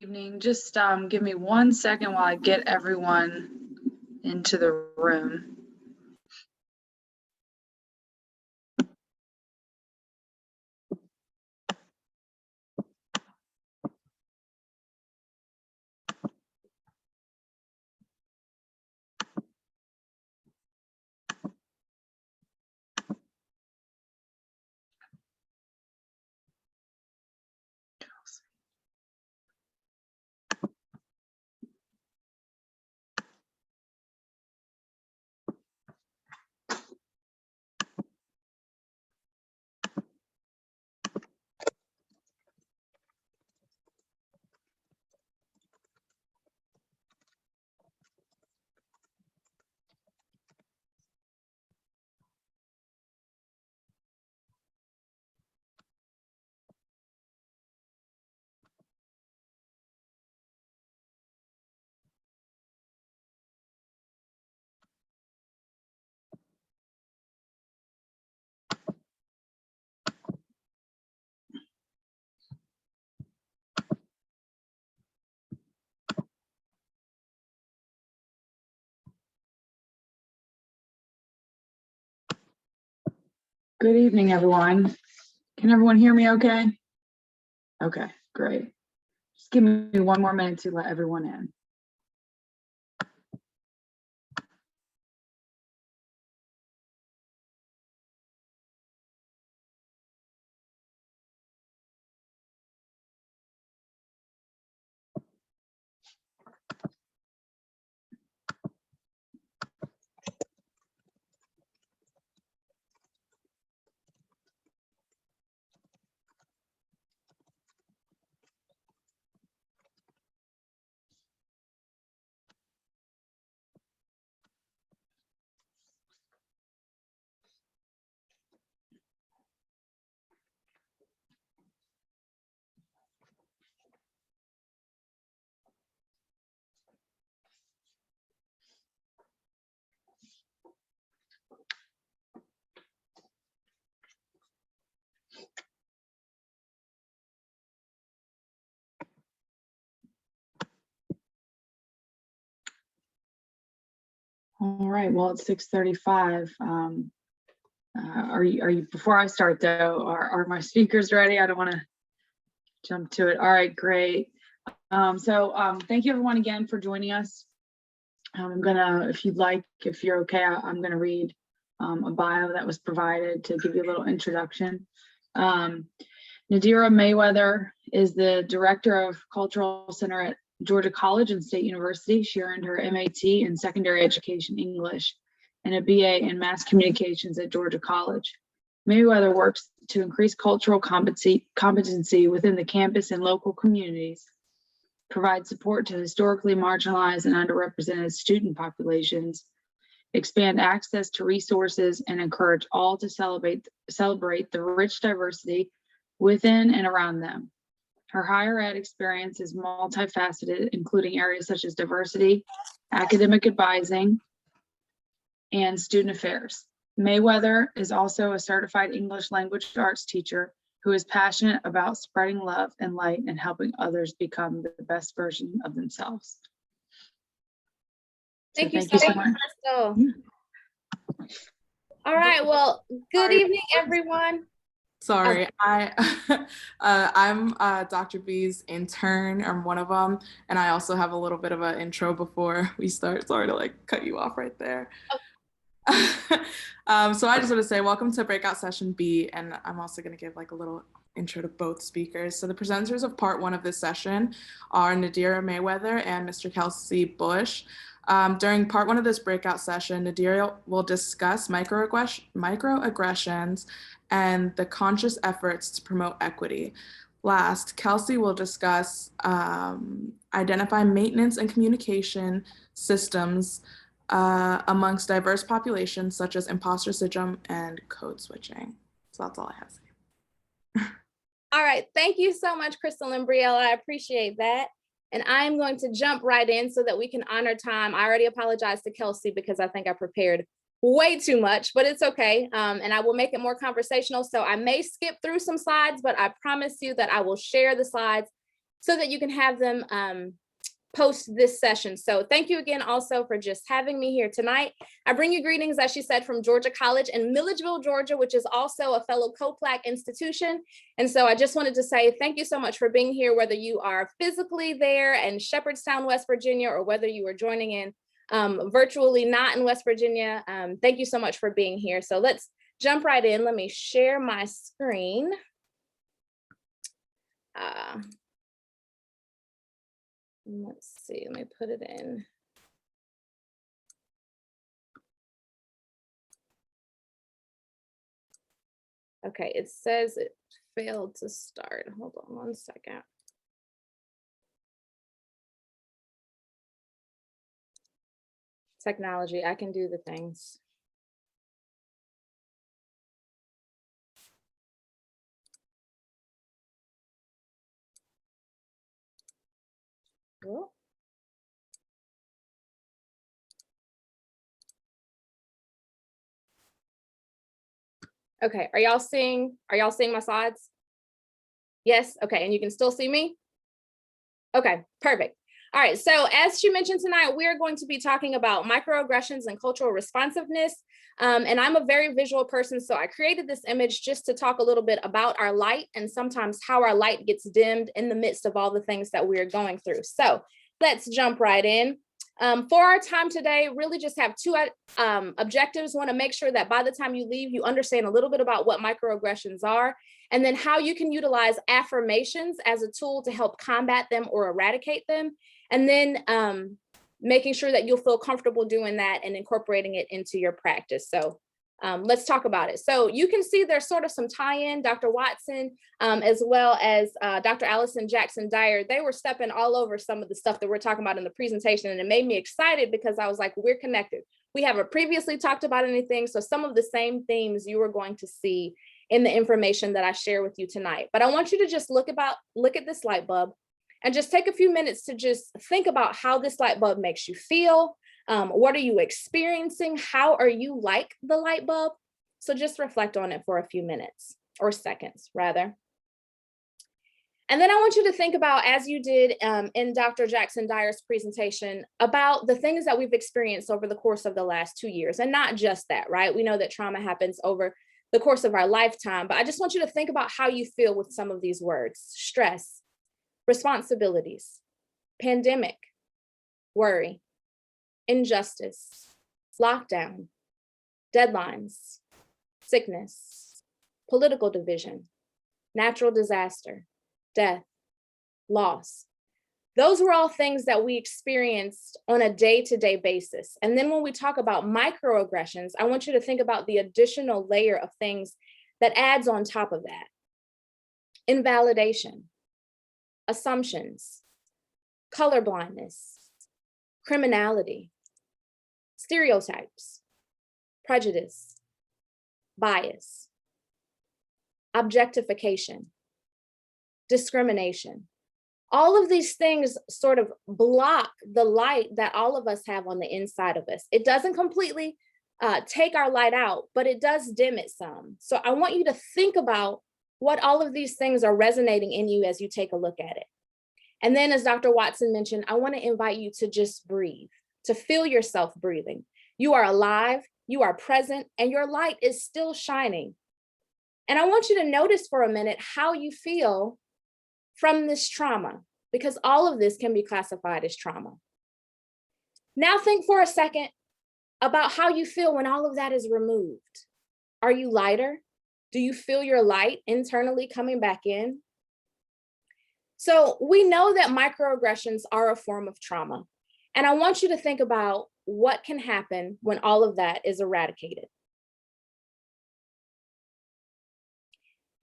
evening. Just give me 1 second while I get everyone into the room. Good evening, everyone. Can everyone hear me okay? Okay, great. Just give me 1 more minute to let everyone in. All right, well, it's 6:35. Are you, before I start though, are my speakers ready? I don't want to jump to it. All right, great. Thank you everyone again for joining us. I'm gonna, if you're okay, I'm gonna read a bio that was provided to give you a little introduction. Nadirah Mayweather is the Director of Cultural Center at Georgia College and State University. She earned her MAT in Secondary Education English and a BA in Mass Communications at Georgia College. Mayweather works to increase cultural competency within the campus and local communities, provide support to historically marginalized and underrepresented student populations, expand access to resources, and encourage all to celebrate the rich diversity within and around them. Her higher ed experience is multifaceted, including areas such as diversity, academic advising, and student affairs. Mayweather is also a certified English language arts teacher who is passionate about spreading love and light and helping others become the best version of themselves. Thank you so much, Crystal. All right, well, good evening, everyone. Sorry, I'm Dr. B's intern, I'm one of them, and I also have a little bit of an intro before we start. Sorry to like cut you off right there. So I just want to say welcome to Breakout Session B, and I'm also going to give like a little intro to both speakers. So the presenters of part 1 of this session are Nadirah Mayweather and Mr. Kelsey Bush. During part 1 of this breakout session, Nadirah will discuss microaggressions and the conscious efforts to promote equity. Last, Kelsey will discuss identify maintenance and communication systems amongst diverse populations such as imposter syndrome and code switching. So that's all I have to say. All right, thank you so much, Crystal and Brielle. I appreciate that. And I'm going to jump right in so that we can honor time. I already apologized to Kelsey because I think I prepared way too much, but it's okay. And I will make it more conversational. So I may skip through some slides, but I promise you that I will share the slides so that you can have them post this session. So thank you again also for just having me here tonight. I bring you greetings, as she said, from Georgia College in Milledgeville, Georgia, which is also a fellow COPLAC institution. And so I just wanted to say thank you so much for being here, whether you are physically there in Shepherdstown, West Virginia, or whether you are joining in virtually not in West Virginia. Thank you so much for being here. So let's jump right in. Let me share my screen. Let's see, let me put it in. Okay, it says it failed to start. Hold on one second. Technology, I can do the things. Well, okay, are y'all seeing my slides? Yes, okay, and you can still see me? Okay, perfect. All right, so as she mentioned tonight, we're going to be talking about microaggressions and cultural responsiveness. And I'm a very visual person, so I created this image just to talk a little bit about our light and sometimes how our light gets dimmed in the midst of all the things that we're going through. So let's jump right in. For our time today, really just have two objectives. Want to make sure that by the time you leave, you understand a little bit about what microaggressions are, and then how you can utilize affirmations as a tool to help combat them or eradicate them. And then making sure that you'll feel comfortable doing that and incorporating it into your practice. So let's talk about it. So you can see there's sort of some tie-in. Dr. Watson, as well as Dr. Allison Jackson Dyer, they were stepping all over some of the stuff that we're talking about in the presentation. And it made me excited because I was like, we're connected. We haven't previously talked about anything. So some of the same themes you are going to see in the information that I share with you tonight. But I want you to just look at this light bulb and just take a few minutes to just think about how this light bulb makes you feel. What are you experiencing? How are you like the light bulb? So just reflect on it for a few minutes or seconds rather. And then I want you to think about, as you did in Dr. Jackson Dyer's presentation, about the things that we've experienced over the course of the last 2 years. And not just that, right? We know that trauma happens over the course of our lifetime, but I just want you to think about how you feel with some of these words: stress, responsibilities, pandemic, worry, injustice, lockdown, deadlines, sickness, political division, natural disaster, death, loss. Those were all things that we experienced on a day-to-day basis. And then when we talk about microaggressions, I want you to think about the additional layer of things that adds on top of that: invalidation, assumptions, colorblindness, criminality, stereotypes, prejudice, bias, objectification, discrimination. All of these things sort of block the light that all of us have on the inside of us. It doesn't completely take our light out, but it does dim it some. So I want you to think about what all of these things are resonating in you as you take a look at it. And then, as Dr. Watson mentioned, I want to invite you to just breathe, to feel yourself breathing. You are alive, you are present, and your light is still shining. And I want you to notice for a minute how you feel from this trauma, because all of this can be classified as trauma. Now think for a second about how you feel when all of that is removed. Are you lighter? Do you feel your light internally coming back in? So we know that microaggressions are a form of trauma. And I want you to think about what can happen when all of that is eradicated.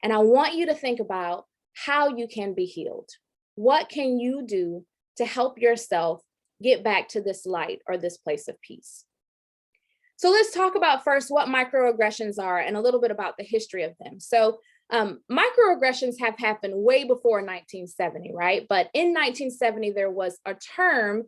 And I want you to think about how you can be healed. What can you do to help yourself get back to this light or this place of peace? So let's talk about first what microaggressions are and a little bit about the history of them. So microaggressions have happened way before 1970, right? But in 1970, there was a term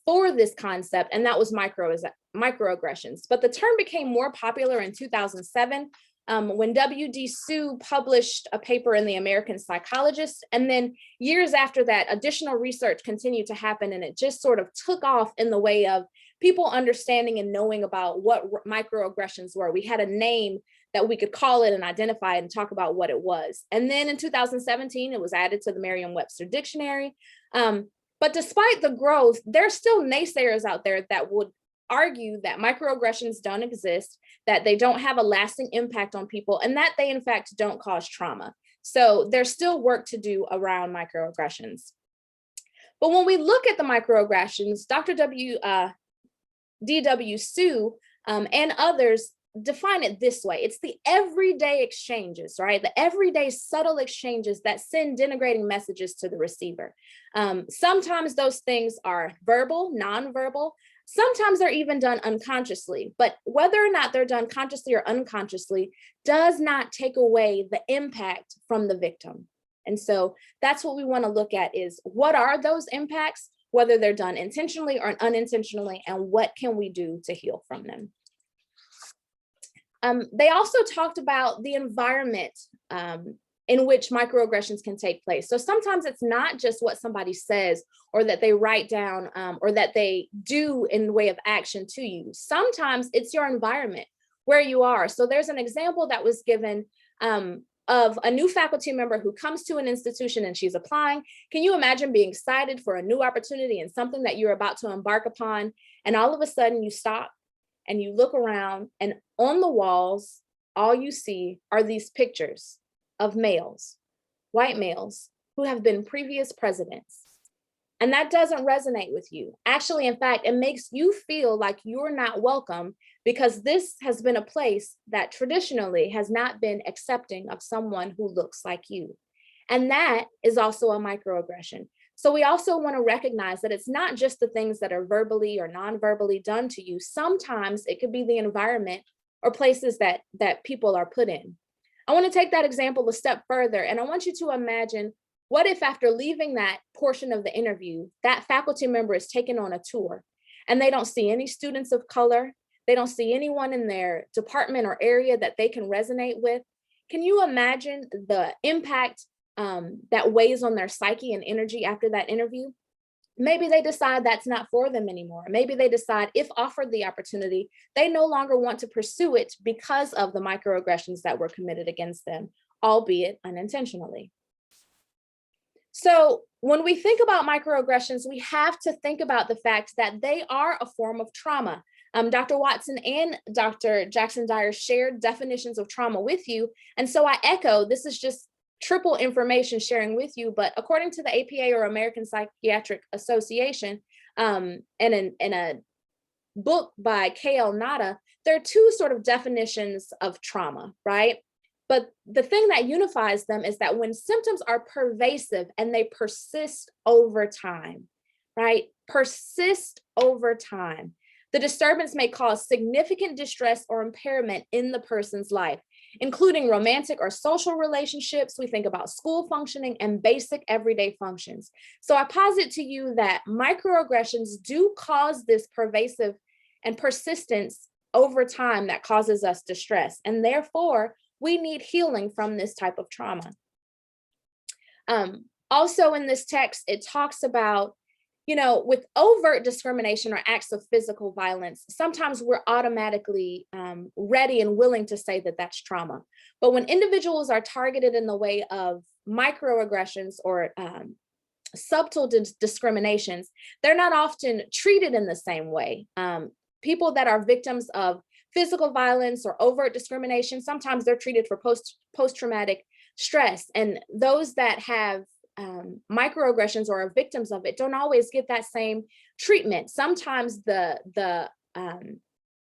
for this concept, and that was microaggressions. But the term became more popular in 2007 when W.D. Sue published a paper in the American Psychologist, and then years after that, additional research continued to happen, and it just sort of took off in the way of people understanding and knowing about what microaggressions were. We had a name that we could call it and identify it and talk about what it was. And then in 2017, it was added to the Merriam-Webster dictionary. But despite the growth, there's still naysayers out there that would argue that microaggressions don't exist, that they don't have a lasting impact on people, and that they in fact don't cause trauma. So there's still work to do around microaggressions. But when we look at the microaggressions, Dr. D.W. Sue and others define it this way. It's the everyday exchanges, right? The everyday subtle exchanges that send denigrating messages to the receiver. Sometimes those things are verbal, nonverbal. Sometimes they're even done unconsciously, but whether or not they're done consciously or unconsciously does not take away the impact from the victim. And so that's what we want to look at is what are those impacts, whether they're done intentionally or unintentionally, and what can we do to heal from them? They also talked about the environment in which microaggressions can take place. So sometimes it's not just what somebody says or that they write down or that they do in the way of action to you. Sometimes it's your environment where you are. So there's an example that was given of a new faculty member who comes to an institution and she's applying. Can you imagine being excited for a new opportunity and something that you're about to embark upon, and all of a sudden you stop and you look around, and on the walls, all you see are these pictures of males, white males, who have been previous presidents. And that doesn't resonate with you. Actually, in fact, it makes you feel like you're not welcome because this has been a place that traditionally has not been accepting of someone who looks like you. And that is also a microaggression. So we also want to recognize that it's not just the things that are verbally or non-verbally done to you. Sometimes it could be the environment or places that people are put in. I want to take that example a step further, and I want you to imagine, what if after leaving that portion of the interview, that faculty member is taken on a tour and they don't see any students of color, they don't see anyone in their department or area that they can resonate with? Can you imagine the impact that weighs on their psyche and energy after that interview? Maybe they decide that's not for them anymore. Maybe they decide, if offered the opportunity, they no longer want to pursue it because of the microaggressions that were committed against them, albeit unintentionally. So when we think about microaggressions, we have to think about the fact that they are a form of trauma. Dr. Watson and Dr. Jackson Dyer shared definitions of trauma with you. And so I echo, this is just triple information sharing with you, but according to the APA, or American Psychiatric Association, and in a book by K.L. Nadirah, there are two sort of definitions of trauma, right? But the thing that unifies them is that when symptoms are pervasive and they persist over time, right? Persist over time. The disturbance may cause significant distress or impairment in the person's life, including romantic or social relationships. We think about school functioning and basic everyday functions. So I posit to you that microaggressions do cause this pervasive and persistence over time that causes us distress. And therefore, we need healing from this type of trauma. Also in this text, it talks about, with overt discrimination or acts of physical violence, sometimes we're automatically ready and willing to say that that's trauma. But when individuals are targeted in the way of microaggressions or subtle discriminations, they're not often treated in the same way. People that are victims of physical violence or overt discrimination, sometimes they're treated for post-traumatic stress. And those that have microaggressions or are victims of it don't always get that same treatment. Sometimes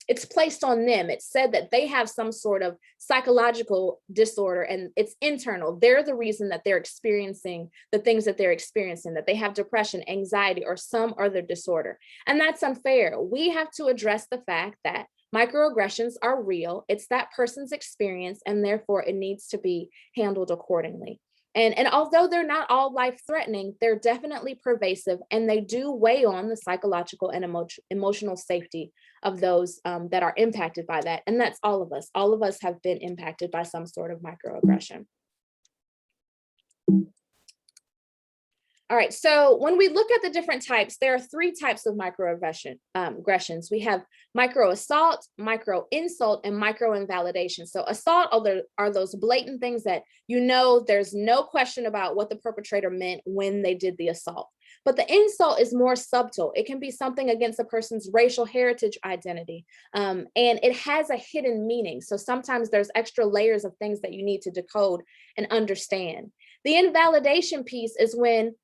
it's placed on them. It's said that they have some sort of psychological disorder and it's internal. They're the reason that they're experiencing the things that they're experiencing, that they have depression, anxiety, or some other disorder. And that's unfair. We have to address the fact that microaggressions are real. It's that person's experience, and therefore it needs to be handled accordingly. And although they're not all life-threatening, they're definitely pervasive, and they do weigh on the psychological and emotional safety of those that are impacted by that. And that's all of us. All of us have been impacted by some sort of microaggression. All right, so when we look at the different types, there are 3 types of microaggressions. We have micro assault, micro insult, and micro invalidation. So assault are those blatant things that you know there's no question about what the perpetrator meant when they did the assault. But the insult is more subtle. It can be something against a person's racial heritage identity, and it has a hidden meaning. So sometimes there's extra layers of things that you need to decode and understand. The invalidation piece is when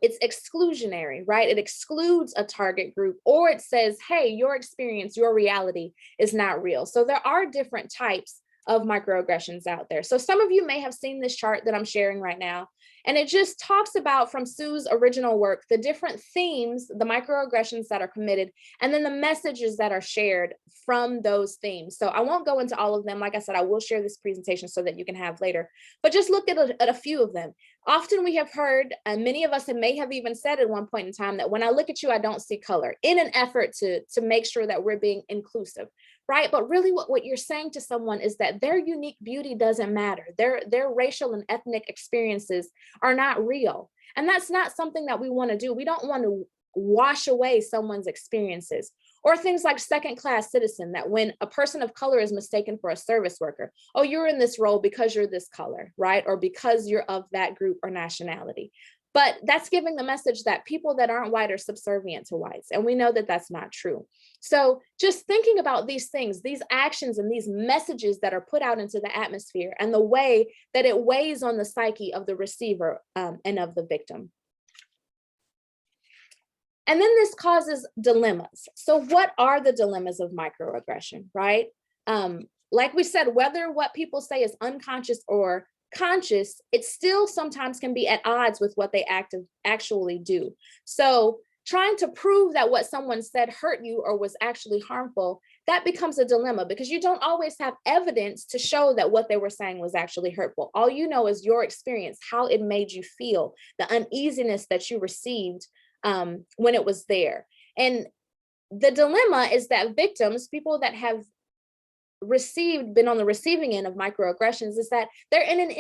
it's exclusionary, right? It excludes a target group, or it says, hey, your experience, your reality is not real. So there are different types of microaggressions out there. So some of you may have seen this chart that I'm sharing right now, and it just talks about, from Sue's original work, the different themes, the microaggressions that are committed, and then the messages that are shared from those themes. So I won't go into all of them. Like I said, I will share this presentation so that you can have later, but just look at a few of them. Often we have heard, and many of us may have even said at one point in time, that when I look at you, I don't see color, in an effort to make sure that we're being inclusive, right? But really what you're saying to someone is that their unique beauty doesn't matter. Their racial and ethnic experiences are not real. And that's not something that we want to do. We don't want to wash away someone's experiences. Or things like second-class citizen, that when a person of color is mistaken for a service worker, oh, you're in this role because you're this color, right? Or because you're of that group or nationality. But that's giving the message that people that aren't white are subservient to whites. And we know that that's not true. So just thinking about these things, these actions and these messages that are put out into the atmosphere, and the way that it weighs on the psyche of the receiver and of the victim. And then this causes dilemmas. So what are the dilemmas of microaggression, right? Like we said, whether what people say is unconscious or conscious, it still sometimes can be at odds with what they actually do. So trying to prove that what someone said hurt you or was actually harmful, that becomes a dilemma, because you don't always have evidence to show that what they were saying was actually hurtful. All you know is your experience, how it made you feel, the uneasiness that you received when it was there. And the dilemma is that victims, people that have been on the receiving end of microaggressions, is that they're in an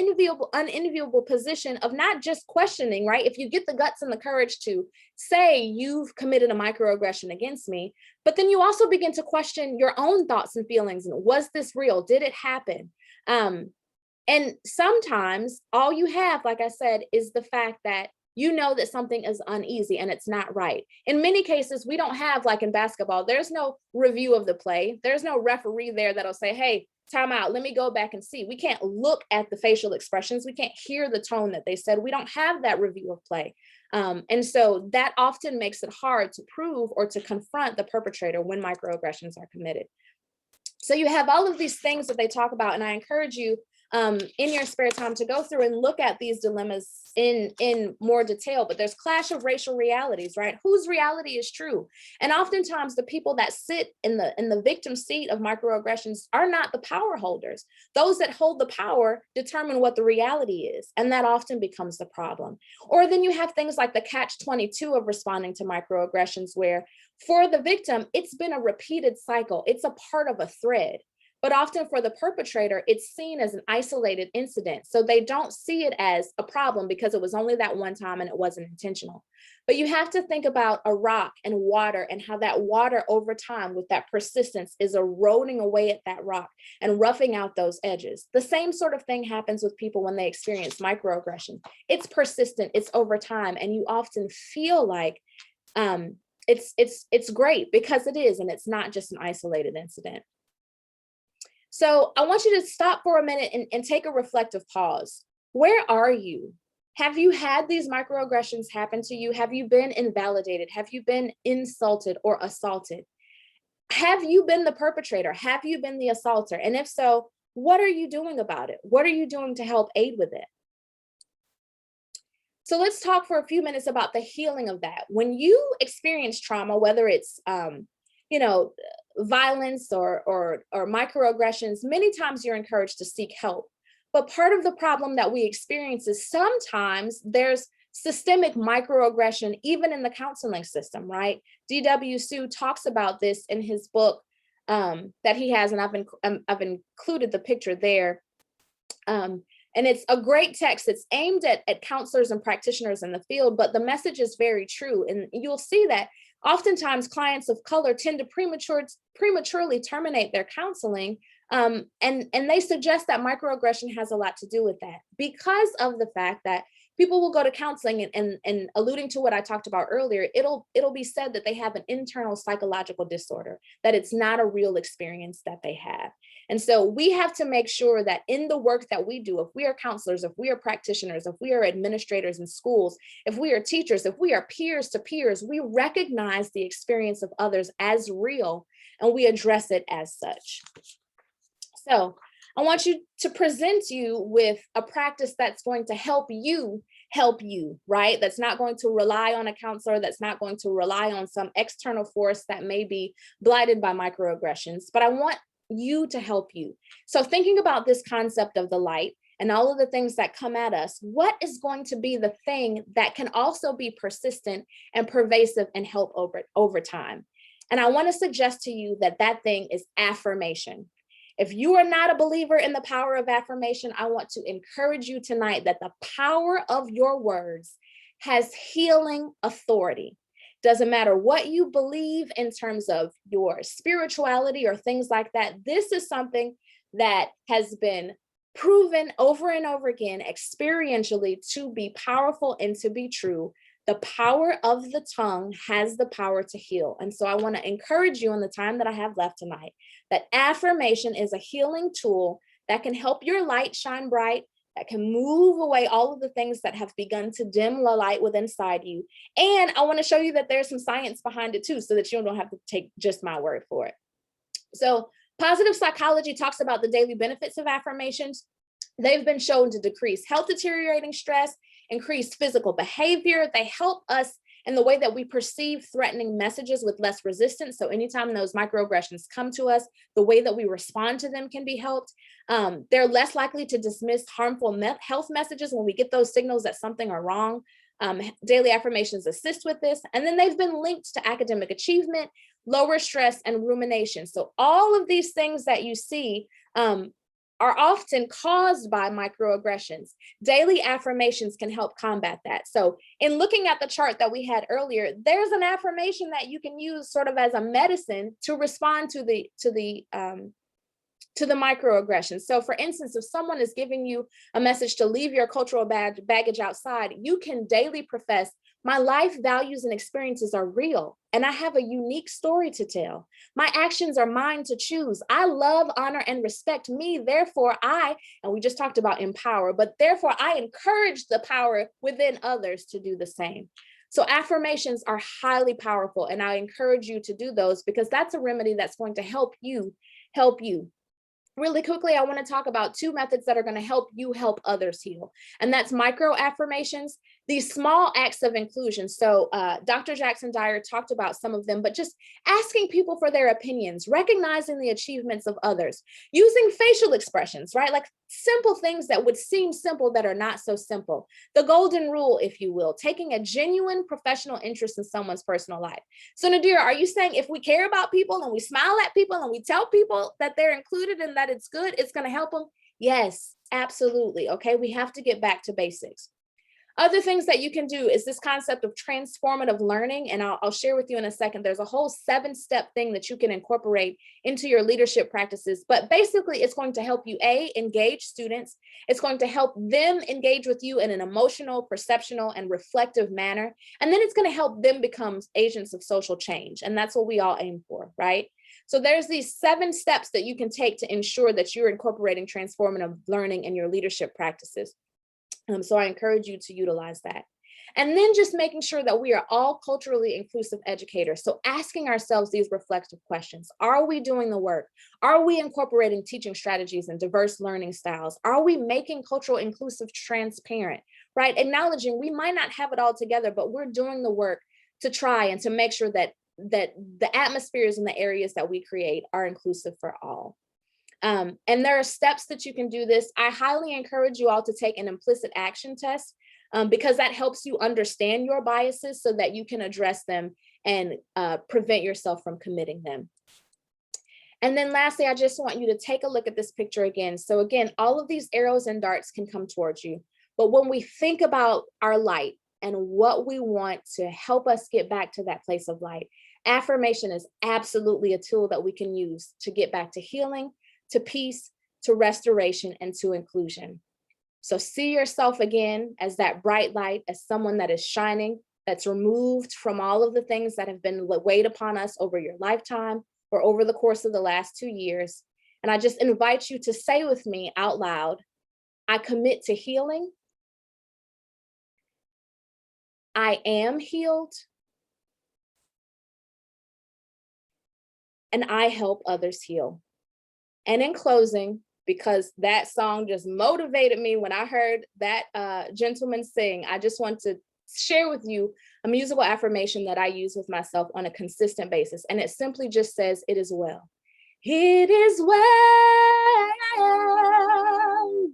unenviable position of not just questioning, right? If you get the guts and the courage to say you've committed a microaggression against me, but then you also begin to question your own thoughts and feelings. And was this real? Did it happen? And sometimes all you have, like I said, is the fact that you know that something is uneasy and it's not right. In many cases, we don't have, like in basketball, there's no review of the play. There's no referee there that'll say, hey, time out, let me go back and see. We can't look at the facial expressions. We can't hear the tone that they said. We don't have that review of play. And so that often makes it hard to prove or to confront the perpetrator when microaggressions are committed. So you have all of these things that they talk about, and I encourage you in your spare time to go through and look at these dilemmas in more detail. But there's clash of racial realities, right? Whose reality is true? And oftentimes the people that sit in the victim seat of microaggressions are not the power holders. Those that hold the power determine what the reality is, and that often becomes the problem. Or then you have things like the catch-22 of responding to microaggressions, where for the victim, it's been a repeated cycle. It's a part of a thread. But often for the perpetrator, it's seen as an isolated incident. So they don't see it as a problem because it was only that one time and it wasn't intentional. But you have to think about a rock and water, and how that water over time with that persistence is eroding away at that rock and roughing out those edges. The same sort of thing happens with people when they experience microaggression. It's persistent, it's over time, and you often feel like it's great, because it is, and it's not just an isolated incident. So I want you to stop for a minute and take a reflective pause. Where are you? Have you had these microaggressions happen to you? Have you been invalidated? Have you been insulted or assaulted? Have you been the perpetrator? Have you been the assaulter? And if so, what are you doing about it? What are you doing to help aid with it? So let's talk for a few minutes about the healing of that. When you experience trauma, whether it's violence or microaggressions, many times you're encouraged to seek help. But part of the problem that we experience is sometimes there's systemic microaggression, even in the counseling system, right? D.W. Sue talks about this in his book that he has, and I've included the picture there. And it's a great text. It's aimed at counselors and practitioners in the field, but the message is very true. And you'll see that oftentimes clients of color tend to prematurely terminate their counseling. And they suggest that microaggression has a lot to do with that, because of the fact that people will go to counseling and alluding to what I talked about earlier, it'll be said that they have an internal psychological disorder, that it's not a real experience that they have. And so we have to make sure that in the work that we do, if we are counselors, if we are practitioners, if we are administrators in schools, if we are teachers, if we are peers to peers, we recognize the experience of others as real and we address it as such. So I want you to present you with a practice that's going to help you, right? That's not going to rely on a counselor, that's not going to rely on some external force that may be blighted by microaggressions, but I want you to help you. So thinking about this concept of the light and all of the things that come at us, what is going to be the thing that can also be persistent and pervasive and help over time? And I want to suggest to you that that thing is affirmation. If you are not a believer in the power of affirmation, I want to encourage you tonight that the power of your words has healing authority. Doesn't matter what you believe in terms of your spirituality or things like that. This is something that has been proven over and over again experientially to be powerful and to be true. The power of the tongue has the power to heal. And so I want to encourage you in the time that I have left tonight, that affirmation is a healing tool that can help your light shine bright, that can move away all of the things that have begun to dim the light within inside you. And I want to show you that there's some science behind it too, so that you don't have to take just my word for it. So positive psychology talks about the daily benefits of affirmations. They've been shown to decrease health deteriorating stress, increase physical behavior. They help us in the way that we perceive threatening messages with less resistance. So anytime those microaggressions come to us, the way that we respond to them can be helped. They're less likely to dismiss harmful health messages when we get those signals that something are wrong. Daily affirmations assist with this. And then they've been linked to academic achievement, lower stress, and rumination. So all of these things that you see are often caused by microaggressions. Daily affirmations can help combat that. So in looking at the chart that we had earlier, there's an affirmation that you can use sort of as a medicine to respond to the microaggressions. So for instance, if someone is giving you a message to leave your cultural baggage outside, you can daily profess, my life values and experiences are real, and I have a unique story to tell. My actions are mine to choose. I love, honor, and respect me. Therefore, and we just talked about empower, but therefore I encourage the power within others to do the same. So affirmations are highly powerful, and I encourage you to do those because that's a remedy that's going to help you. Really quickly, I want to talk about two methods that are going to help you help others heal. And that's micro affirmations, these small acts of inclusion. So Dr. Jackson Dyer talked about some of them, but just asking people for their opinions, recognizing the achievements of others, using facial expressions, right? Like simple things that would seem simple that are not so simple. The golden rule, if you will, taking a genuine professional interest in someone's personal life. So Nadirah, are you saying if we care about people and we smile at people and we tell people that they're included and that it's good, it's going to help them? Yes, absolutely. Okay, we have to get back to basics. Other things that you can do is this concept of transformative learning, and I'll share with you in a second. There's a whole 7-step thing that you can incorporate into your leadership practices, but basically it's going to help you, engage students. It's going to help them engage with you in an emotional, perceptional, and reflective manner. And then it's going to help them become agents of social change. And that's what we all aim for, right? So there's these 7 steps that you can take to ensure that you're incorporating transformative learning in your leadership practices. So I encourage you to utilize that. And then just making sure that we are all culturally inclusive educators. So asking ourselves these reflective questions. Are we doing the work? Are we incorporating teaching strategies and diverse learning styles? Are we making cultural inclusive transparent, right? Acknowledging we might not have it all together, but we're doing the work to try and to make sure that the atmospheres and the areas that we create are inclusive for all. And there are steps that you can do this. I highly encourage you all to take an implicit action test. because that helps you understand your biases so that you can address them and prevent yourself from committing them. And then lastly, I just want you to take a look at this picture again. So again, all of these arrows and darts can come towards you. But when we think about our light and what we want to help us get back to that place of light, affirmation is absolutely a tool that we can use to get back to healing, to peace, to restoration, and to inclusion. So see yourself again as that bright light, as someone that is shining, that's removed from all of the things that have been weighed upon us over your lifetime or over the course of the last 2 years. And I just invite you to say with me out loud, I commit to healing. I am healed. And I help others heal. And in closing, because that song just motivated me when I heard that gentleman sing, I just want to share with you a musical affirmation that I use with myself on a consistent basis. And it simply just says, it is well. It is well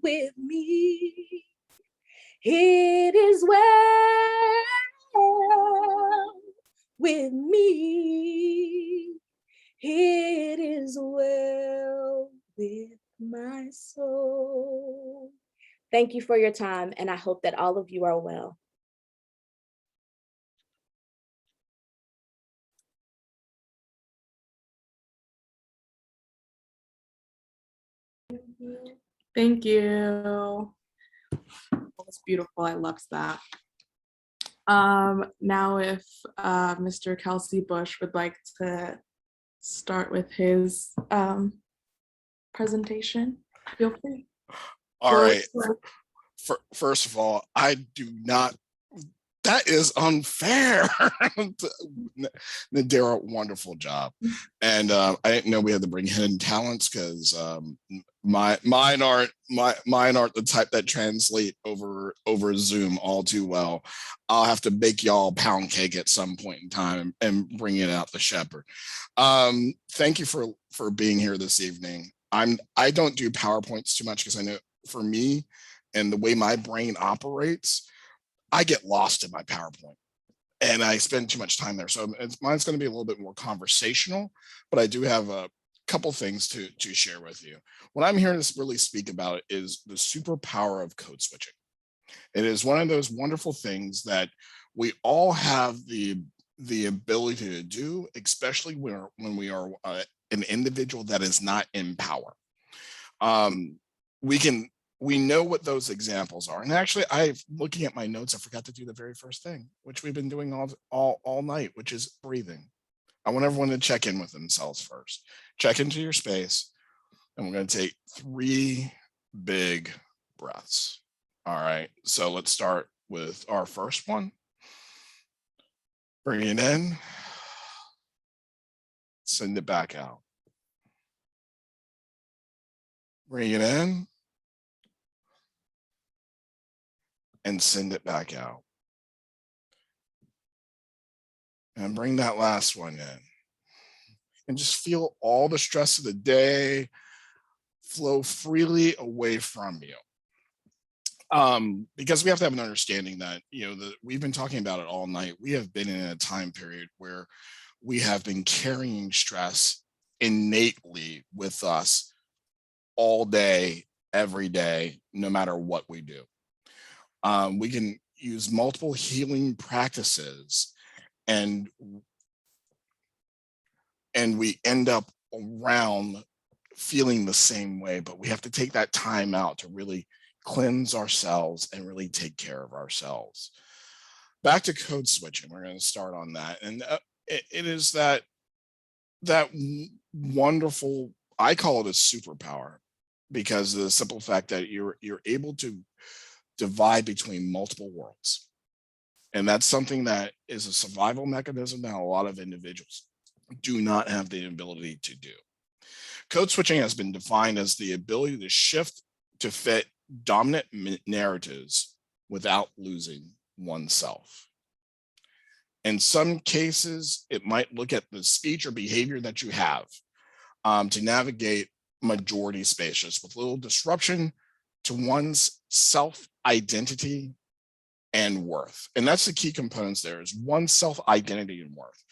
with me. It is well with me. It is well with my soul. Thank you for your time, and I hope that all of you are well. Thank you. That's beautiful. I loved that. Now if Mr. Kelsey Bush would like to start with his presentation, feel free. All right. First of all, I do not, that is unfair. Nadirah, wonderful job. And I didn't know we had to bring hidden talents because mine aren't the type that translate over Zoom all too well. I'll have to bake y'all pound cake at some point in time and bring it out the shepherd. Thank you for being here this evening. I don't do PowerPoints too much because I know for me and the way my brain operates, I get lost in my PowerPoint and I spend too much time there. So mine's going to be a little bit more conversational, but I do have a couple things to share with you. What I'm here to really speak about is the superpower of code switching. It is one of those wonderful things that we all have the ability to do, especially when we are an individual that is not in power. We know what those examples are. And actually, looking at my notes, I forgot to do the very first thing, which we've been doing all night, which is breathing. I want everyone to check in with themselves first. Check into your space, and we're going to take 3 big breaths. All right, so let's start with our first one. Bring it in, send it back out. Bring it in, and send it back out. And bring that last one in. And just feel all the stress of the day flow freely away from you. Because we have to have an understanding that, we've been talking about it all night. We have been in a time period where we have been carrying stress innately with us all day, every day, no matter what we do. We can use multiple healing practices and we end up around feeling the same way, but we have to take that time out to really cleanse ourselves and really take care of ourselves. Back to code switching, we're going to start on that. And it is that wonderful, I call it a superpower, because of the simple fact that you're able to divide between multiple worlds. And that's something that is a survival mechanism that a lot of individuals do not have the ability to do. Code switching has been defined as the ability to shift to fit dominant narratives without losing oneself. In some cases, it might look at the speech or behavior that you have to navigate majority spaces with little disruption to one's self-identity and worth. And that's the key components there is one, self-identity and worth,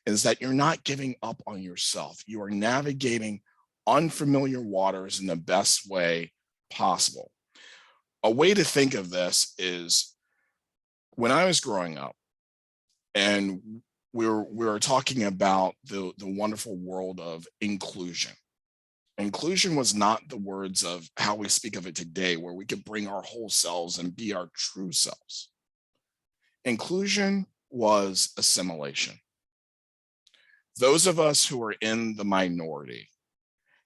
is that you're not giving up on yourself. You are navigating unfamiliar waters in the best way possible. A way to think of this is when I was growing up and we were talking about the wonderful world of inclusion. Inclusion was not the words of how we speak of it today, where we could bring our whole selves and be our true selves. Inclusion was assimilation. Those of us who were in the minority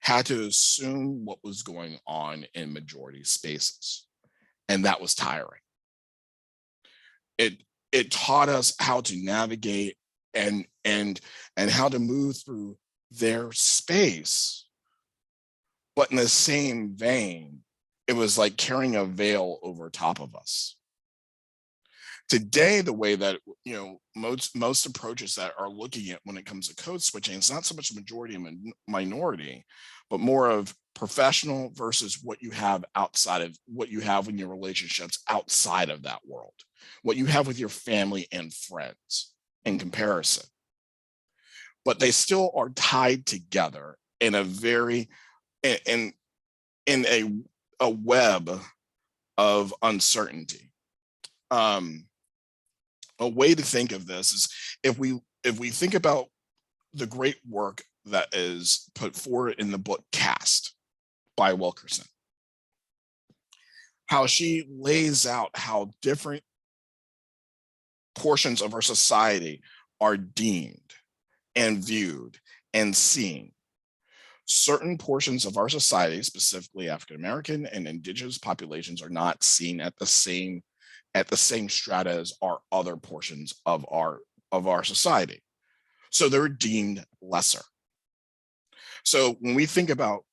had to assume what was going on in majority spaces, and that was tiring. It taught us how to navigate and how to move through their space, but in the same vein, it was like carrying a veil over top of us. Today, the way that most approaches that are looking at when it comes to code switching, it's not so much majority and minority, but more of professional versus what you have outside of what you have in your relationships outside of that world, what you have with your family and friends in comparison. But they still are tied together in a very in a web of uncertainty. A way to think of this is if we think about the great work that is put forward in the book Caste by Wilkerson, how she lays out how different portions of our society are deemed and viewed and seen. Certain portions of our society, specifically African American and indigenous populations, are not seen at the same strata as our other portions of our society. So they're deemed lesser. So when we think about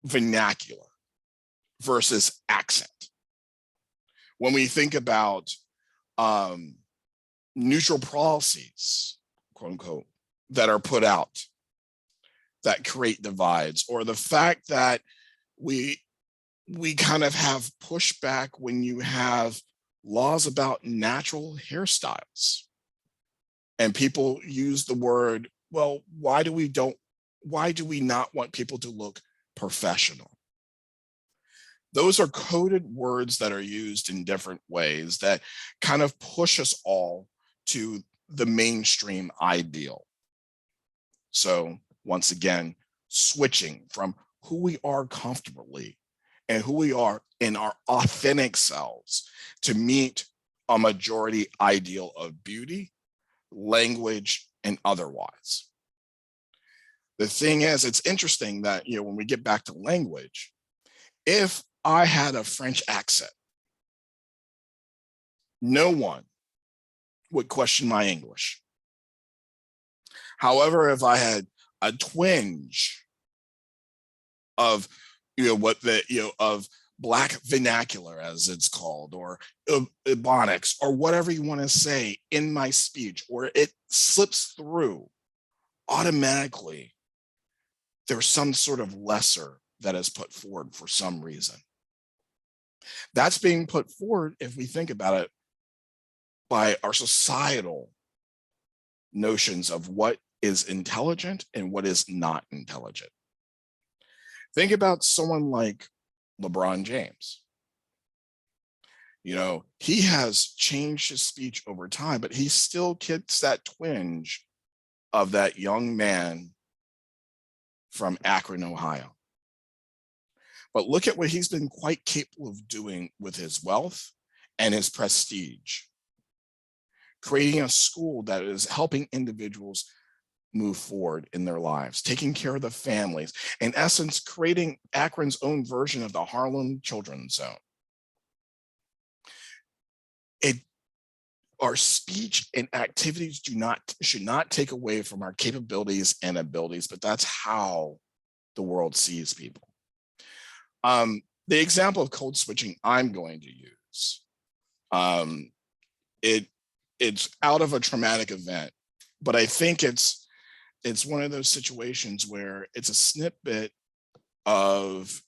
vernacular versus accent, when we think about neutral policies, quote unquote, that are put out that create divides, or the fact that we kind of have pushback when you have laws about natural hairstyles and people use the word, well, why do we not want people to look professional? Those are coded words that are used in different ways that kind of push us all to the mainstream ideal. So once again, switching from who we are comfortably and who we are in our authentic selves to meet a majority ideal of beauty, language, and otherwise. The thing is, it's interesting that, when we get back to language, if I had a French accent, no one would question my English. However, if I had a twinge of of Black vernacular, as it's called, or Ebonics, or whatever you want to say in my speech, or it slips through automatically, there's some sort of lesser that is put forward for some reason. That's being put forward, if we think about it, by our societal notions of what is intelligent and what is not intelligent. Think about someone like LeBron James. He has changed his speech over time, but he still gets that twinge of that young man from Akron, Ohio. But look at what he's been quite capable of doing with his wealth and his prestige, creating a school that is helping individuals move forward in their lives, taking care of the families, in essence, creating Akron's own version of the Harlem Children's Zone. Our speech and activities should not take away from our capabilities and abilities, but that's how the world sees people. The example of code switching I'm going to use, it's out of a traumatic event, but I think it's one of those situations where it's a snippet of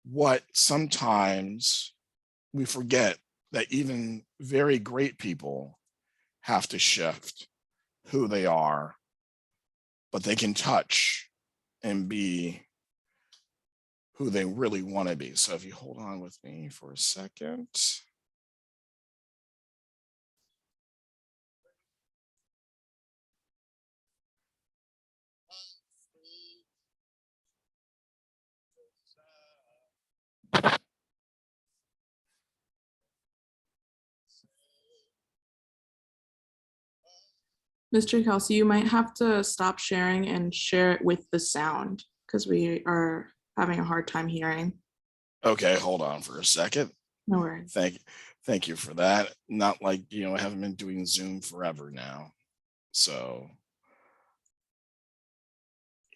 what sometimes we forget that even very great people have to shift who they are, but they can touch and be who they really want to be. So if you hold on with me for a second. Mr. Kelsey, you might have to stop sharing and share it with the sound because we are having a hard time hearing. Okay, hold on for a second. No worries. Thank you for that. Not like, I haven't been doing Zoom forever now. So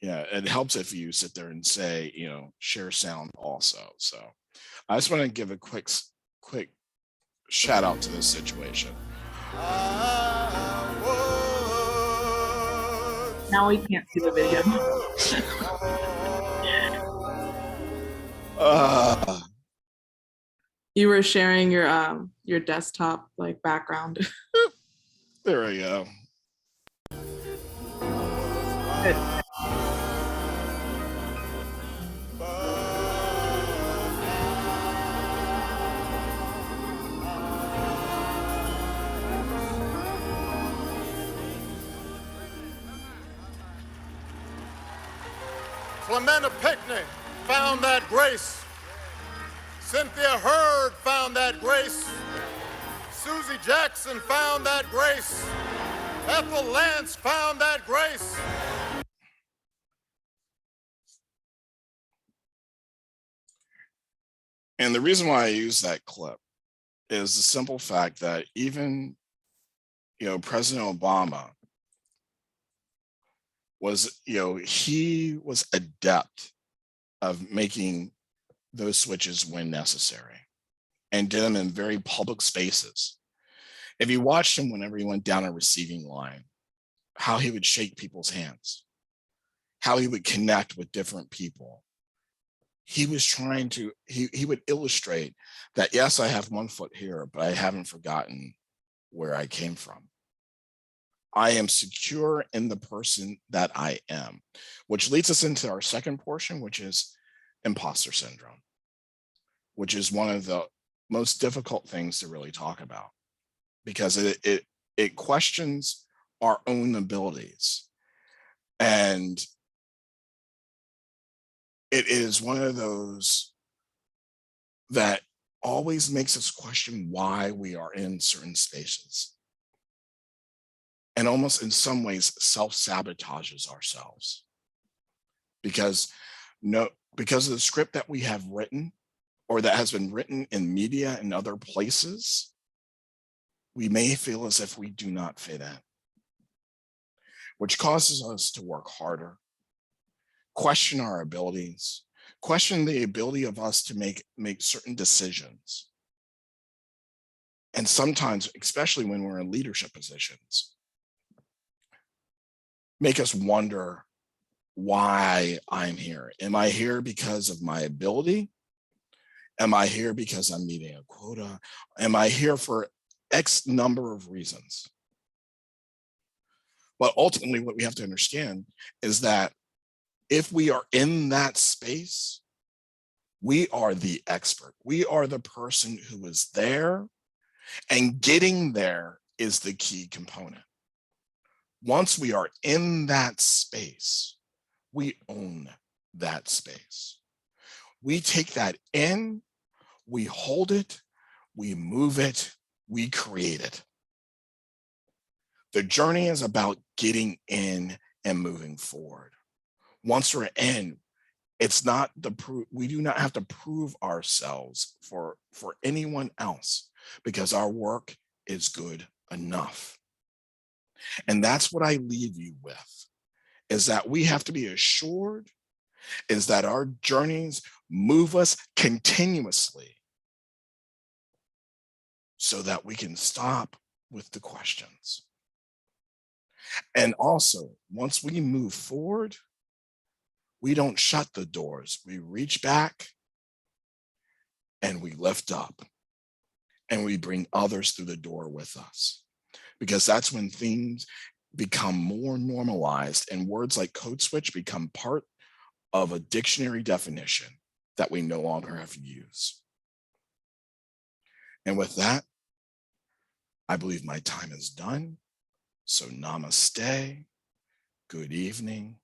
yeah, it helps if you sit there and say, share sound also. So I just want to give a quick shout out to this situation. Now we can't see the video. You were sharing your desktop like background. There we go. Good. Clementa Pinckney found that grace. Cynthia Hurd found that grace. Susie Jackson found that grace. Ethel Lance found that grace. And the reason why I use that clip is the simple fact that even, President Obama was, he was adept of making those switches when necessary and did them in very public spaces. If you watched him whenever he went down a receiving line, how he would shake people's hands, how he would connect with different people. He was trying to, he would illustrate that, yes, I have one foot here, but I haven't forgotten where I came from. I am secure in the person that I am, which leads us into our second portion, which is imposter syndrome, which is one of the most difficult things to really talk about because it questions our own abilities. And it is one of those that always makes us question why we are in certain spaces. And almost in some ways self-sabotages ourselves. Because of the script that we have written or that has been written in media and other places, we may feel as if we do not fit in, which causes us to work harder, question our abilities, question the ability of us to make certain decisions. And sometimes, especially when we're in leadership positions, make us wonder why I'm here. Am I here because of my ability? Am I here because I'm meeting a quota? Am I here for X number of reasons? But ultimately, what we have to understand is that if we are in that space, we are the expert. We are the person who is there, and getting there is the key component. Once we are in that space, we own that space. We take that in, we hold it, we move it, we create it. The journey is about getting in and moving forward. Once we're in, it's not we do not have to prove ourselves for anyone else because our work is good enough. And that's what I leave you with, is that we have to be assured is that our journeys move us continuously so that we can stop with the questions. And also, once we move forward, we don't shut the doors. We reach back and we lift up and we bring others through the door with us. Because that's when things become more normalized and words like code switch become part of a dictionary definition that we no longer have to use. And with that, I believe my time is done. So namaste, good evening,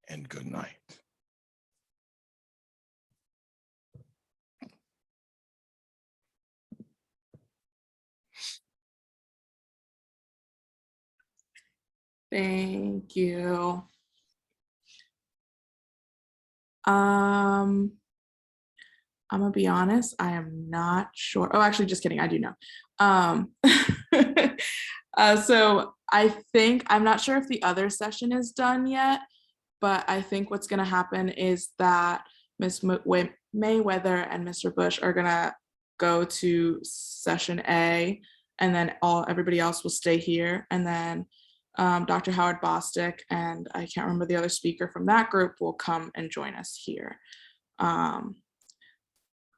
and good night. Thank you. I'm gonna be honest, I am not sure. Oh, actually, just kidding, I do know. So I think, I'm not sure if the other session is done yet, but I think what's gonna happen is that Ms. Mayweather and Mr. Bush are gonna go to session A, and then everybody else will stay here, and then Dr. Howard-Bostic and I can't remember the other speaker from that group will come and join us here.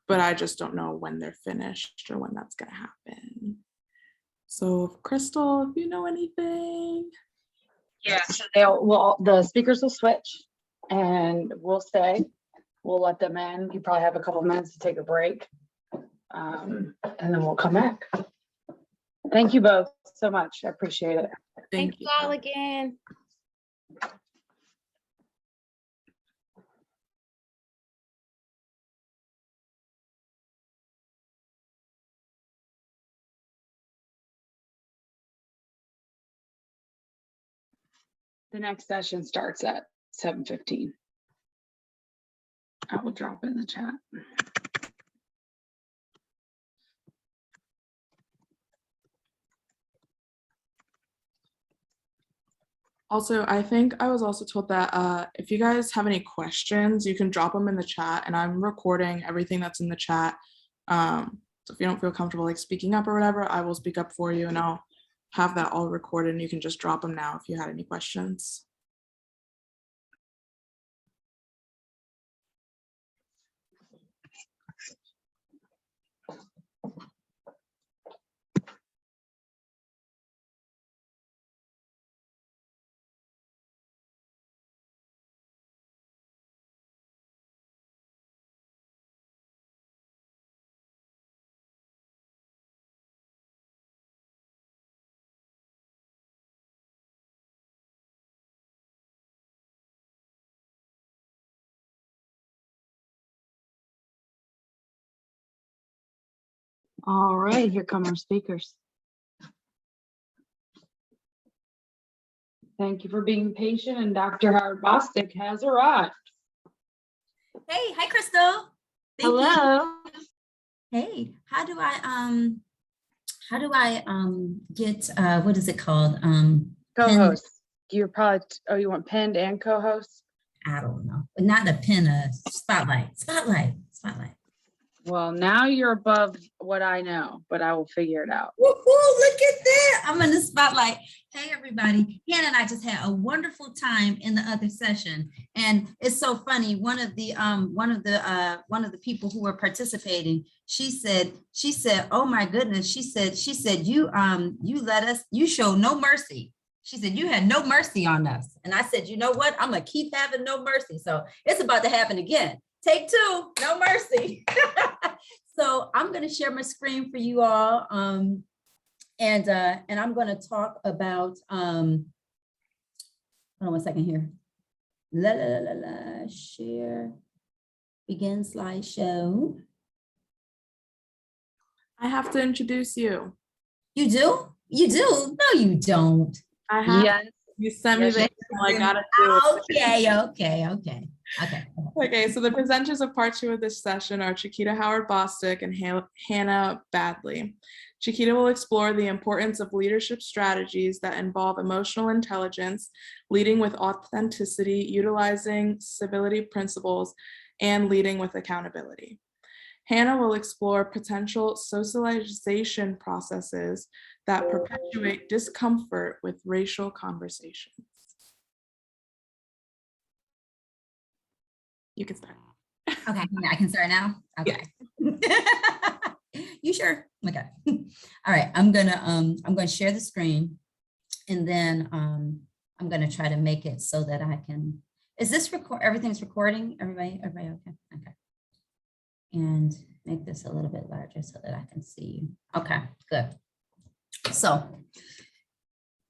But I just don't know when they're finished or when that's gonna happen. So Crystal, if you know anything. Yeah, so the speakers will switch and we'll stay. We'll let them in. You probably have a couple of minutes to take a break. And then we'll come back. Thank you both so much. I appreciate it. Thank you all again. The next session starts at 7:15. I will drop it in the chat. Also, I think I was also told that if you guys have any questions, you can drop them in the chat, and I'm recording everything that's in the chat. So if you don't feel comfortable like speaking up or whatever, I will speak up for you, and I'll have that all recorded, and you can just drop them now if you had any questions. All right, here come our speakers. Thank you for being patient, and Dr. Howard-Bostic has arrived. Hey, hi, Crystal. Thank Hello. you. Hey, how do I get what is it called? Co-host. You're probably, you want pinned and co-host? I don't know. Not a pin, a spotlight. Spotlight. Well, now you're above what I know, but I will figure it out. Woo-hoo, look at that. I'm in the spotlight. Hey, everybody. Hannah and I just had a wonderful time in the other session. And it's so funny. One of the people who were participating, she said, oh my goodness. She said, you showed no mercy. She said, you had no mercy on us. And I said, you know what? I'm gonna keep having no mercy. So it's about to happen again. Take two, no mercy. So I'm going to share my screen for you all. And I'm going to talk about, hold on 1 second here. Share, begin slideshow. I have to introduce you. You do? You do? No, you don't. I have. Yes. You sent me the email, I gotta do it. Okay, so the presenters of part 2 of this session are Chiquita Howard-Bostic and Hannah Badley. Chiquita will explore the importance of leadership strategies that involve emotional intelligence, leading with authenticity, utilizing civility principles, and leading with accountability. Hannah will explore potential socialization processes that perpetuate discomfort with racial conversations. You can start. Okay, I can start now? Okay. Yeah. You sure? Okay. All right, I'm gonna share the screen, and then I'm gonna try to make it so that I can, is this record, everything's recording? Everybody okay? Okay. And make this a little bit larger so that I can see you. Okay, good. So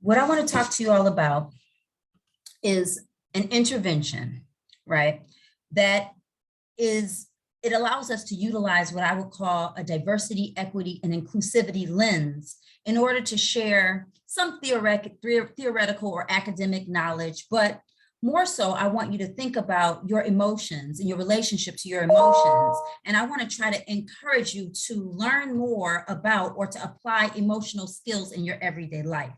what I want to talk to you all about is an intervention, right? That is, it allows us to utilize what I would call a diversity, equity, and inclusivity lens in order to share some theoretical or academic knowledge, but more so, I want you to think about your emotions and your relationship to your emotions. And I want to try to encourage you to learn more about or to apply emotional skills in your everyday life.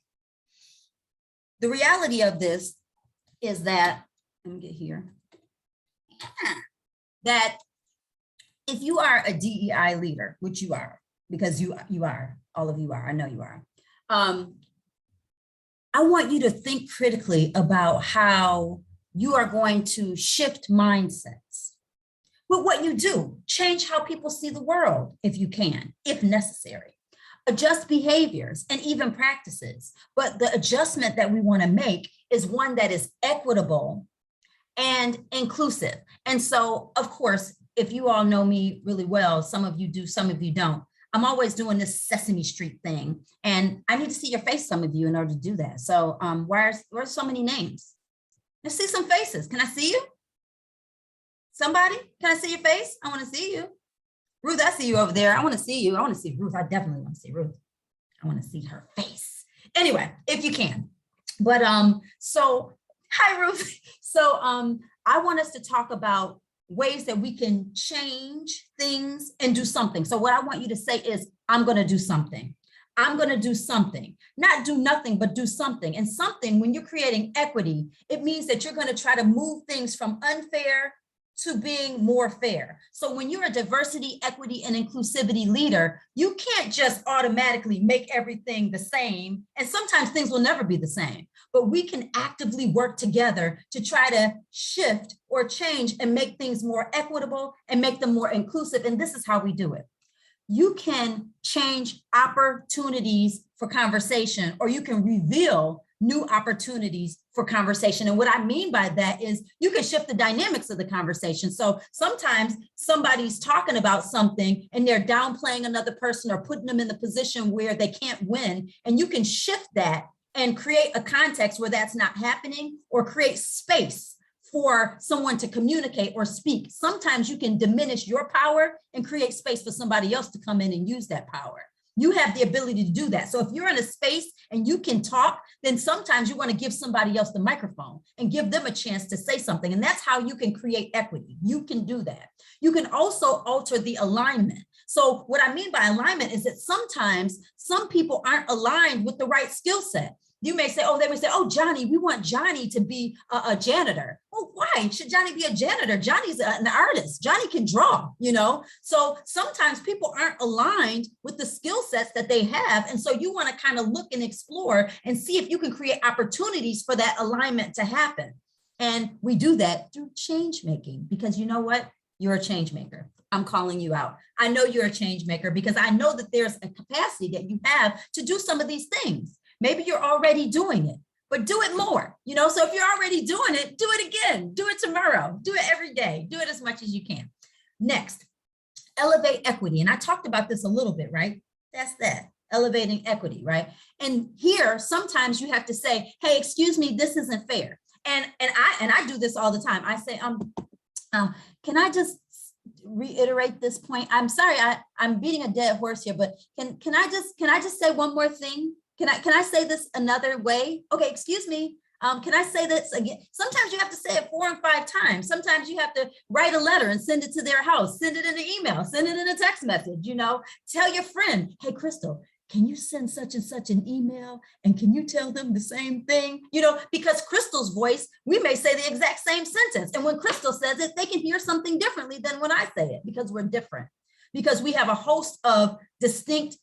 The reality of this is that, let me get here, that if you are a DEI leader, which you are, because you are, all of you are, I know you are, I want you to think critically about how you are going to shift mindsets. With what you do, change how people see the world if you can, if necessary. Adjust behaviors and even practices. But the adjustment that we want to make is one that is equitable and inclusive. And so, of course, if you all know me really well, some of you do, some of you don't, I'm always doing this Sesame Street thing, and I need to see your face, some of you, in order to do that. So where's so many names? Let's see some faces. Can I see you? Somebody? Can I see your face? I want to see you. Ruth, I see you over there. I want to see you. I want to see Ruth. I definitely want to see Ruth. I want to see her face. Anyway, if you can. But so hi, Ruth. So I want us to talk about ways that we can change things and do something. So what I want you to say is, I'm going to do something. I'm going to do something, not do nothing, but do something. And something, when you're creating equity, it means that you're going to try to move things from unfair to being more fair. So when you're a diversity, equity, and inclusivity leader, you can't just automatically make everything the same. And sometimes things will never be the same, but we can actively work together to try to shift or change and make things more equitable and make them more inclusive. And this is how we do it. You can change opportunities for conversation, or you can reveal new opportunities for conversation. And what I mean by that is you can shift the dynamics of the conversation. So sometimes somebody's talking about something and they're downplaying another person or putting them in the position where they can't win. And you can shift that and create a context where that's not happening, or create space for someone to communicate or speak. Sometimes you can diminish your power and create space for somebody else to come in and use that power. You have the ability to do that. So if you're in a space and you can talk, then sometimes you want to give somebody else the microphone and give them a chance to say something. And that's how you can create equity. You can do that. You can also alter the alignment. So what I mean by alignment is that sometimes some people aren't aligned with the right skill set. You may say, they may say, Johnny, we want Johnny to be a janitor. Well, why should Johnny be a janitor? Johnny's an artist. Johnny can draw, So sometimes people aren't aligned with the skill sets that they have. And so you want to kind of look and explore and see if you can create opportunities for that alignment to happen. And we do that through change making, because you know what? You're a change maker. I'm calling you out. I know you're a change maker because I know that there's a capacity that you have to do some of these things. Maybe you're already doing it, but do it more, So if you're already doing it, do it again, do it tomorrow, do it every day, do it as much as you can. Next, elevate equity. And I talked about this a little bit, right? That's that, elevating equity, right? And here, sometimes you have to say, hey, excuse me, this isn't fair. And I do this all the time. I say, can I just reiterate this point? I'm sorry, I'm beating a dead horse here, but can I just say one more thing? Can I say this another way? Okay, excuse me. Can I say this again? Sometimes you have to say it 4 and 5 times. Sometimes you have to write a letter and send it to their house, send it in an email, send it in a text message, Tell your friend, hey, Crystal, can you send such and such an email? And can you tell them the same thing? Because Crystal's voice, we may say the exact same sentence. And when Crystal says it, they can hear something differently than when I say it, because we're different. Because we have a host of distinct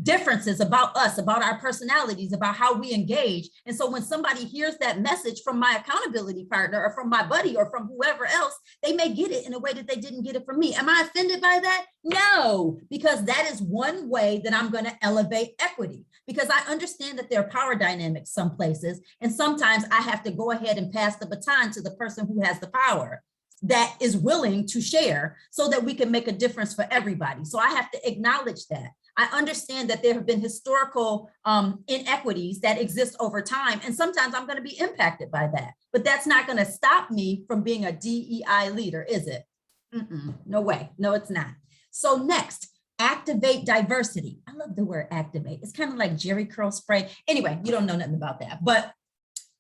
differences about us, about our personalities, about how we engage. And so when somebody hears that message from my accountability partner or from my buddy or from whoever else, they may get it in a way that they didn't get it from me. Am I offended by that? No, because that is one way that I'm going to elevate equity, because I understand that there are power dynamics some places, and sometimes I have to go ahead and pass the baton to the person who has the power that is willing to share so that we can make a difference for everybody. So I have to acknowledge that. I understand that there have been historical inequities that exist over time, and sometimes I'm going to be impacted by that. But that's not going to stop me from being a DEI leader, is it? No way. No, it's not. So next, activate diversity. I love the word activate. It's kind of like Jerry curl spray. Anyway, you don't know nothing about that, but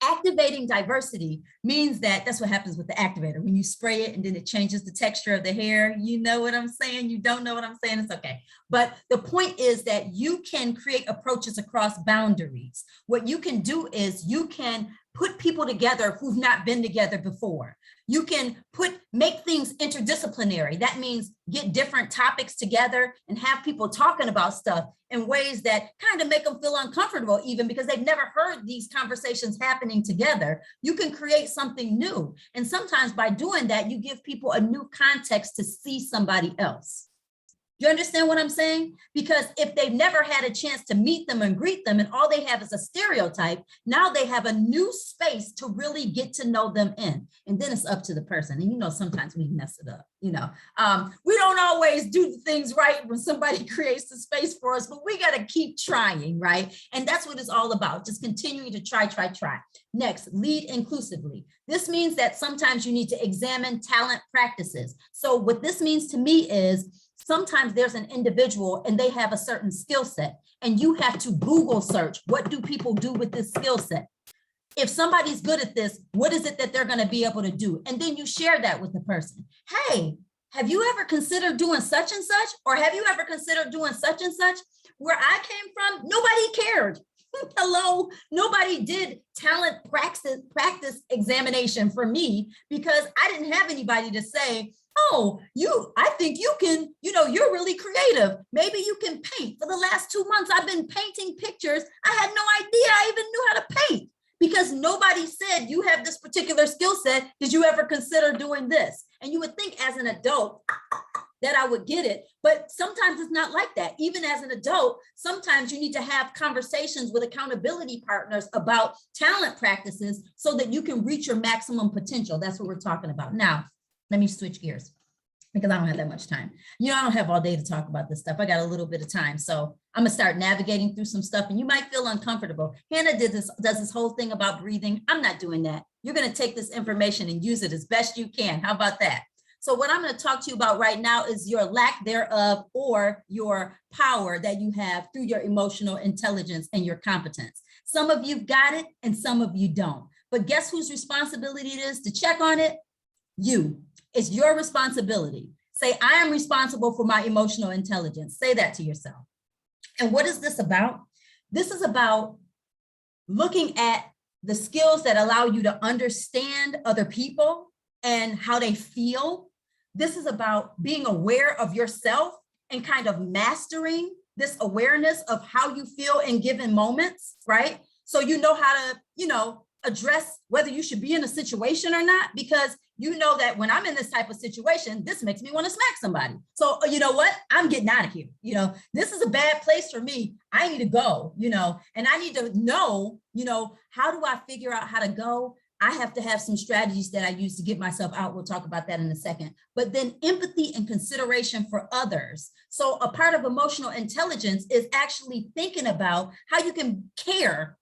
activating diversity means that that's what happens with the activator. When you spray it and then it changes the texture of the hair, you know what I'm saying? You don't know what I'm saying? It's okay. But the point is that you can create approaches across boundaries. What you can do is you can put people together who've not been together before. You can make things interdisciplinary. That means get different topics together and have people talking about stuff in ways that kind of make them feel uncomfortable, even because they've never heard these conversations happening together. You can create something new. And sometimes by doing that, you give people a new context to see somebody else. You understand what I'm saying? Because if they've never had a chance to meet them and greet them, and all they have is a stereotype, now they have a new space to really get to know them in. And then it's up to the person. And you know, sometimes we mess it up. You know, we don't always do things right when somebody creates the space for us, but we got to keep trying, right? And that's what it's all about, just continuing to try. Next, lead inclusively. This means that sometimes you need to examine talent practices. So what this means to me is, sometimes there's an individual and they have a certain skill set, and you have to Google search, what do people do with this skill set? If somebody's good at this, what is it that they're going to be able to do? And then you share that with the person. Hey, have you ever considered doing such and such? Or have you ever considered doing such and such? Where I came from, nobody cared. Hello, nobody did talent practice examination for me because I didn't have anybody to say, oh, I think you can, you're really creative. Maybe you can paint. For the last 2 months, I've been painting pictures. I had no idea I even knew how to paint because nobody said you have this particular skill set. Did you ever consider doing this? And you would think as an adult that I would get it, but sometimes it's not like that. Even as an adult, sometimes you need to have conversations with accountability partners about talent practices so that you can reach your maximum potential. That's what we're talking about. Now, let me switch gears because I don't have that much time. I don't have all day to talk about this stuff. I got a little bit of time. So I'm gonna start navigating through some stuff and you might feel uncomfortable. Hannah does this whole thing about breathing. I'm not doing that. You're gonna take this information and use it as best you can. How about that? So what I'm gonna talk to you about right now is your lack thereof or your power that you have through your emotional intelligence and your competence. Some of you've got it and some of you don't. But guess whose responsibility it is to check on it? You. It's your responsibility. Say, I am responsible for my emotional intelligence. Say that to yourself. And what is this about? This is about looking at the skills that allow you to understand other people and how they feel. This is about being aware of yourself and kind of mastering this awareness of how you feel in given moments, right? So you know how to, address whether you should be in a situation or not, because you know that when I'm in this type of situation, this makes me want to smack somebody. So you know what? I'm getting out of here. This is a bad place for me. I need to go, and I need to know, how do I figure out how to go? I have to have some strategies that I use to get myself out. We'll talk about that in a second. But then empathy and consideration for others. So a part of emotional intelligence is actually thinking about how you can care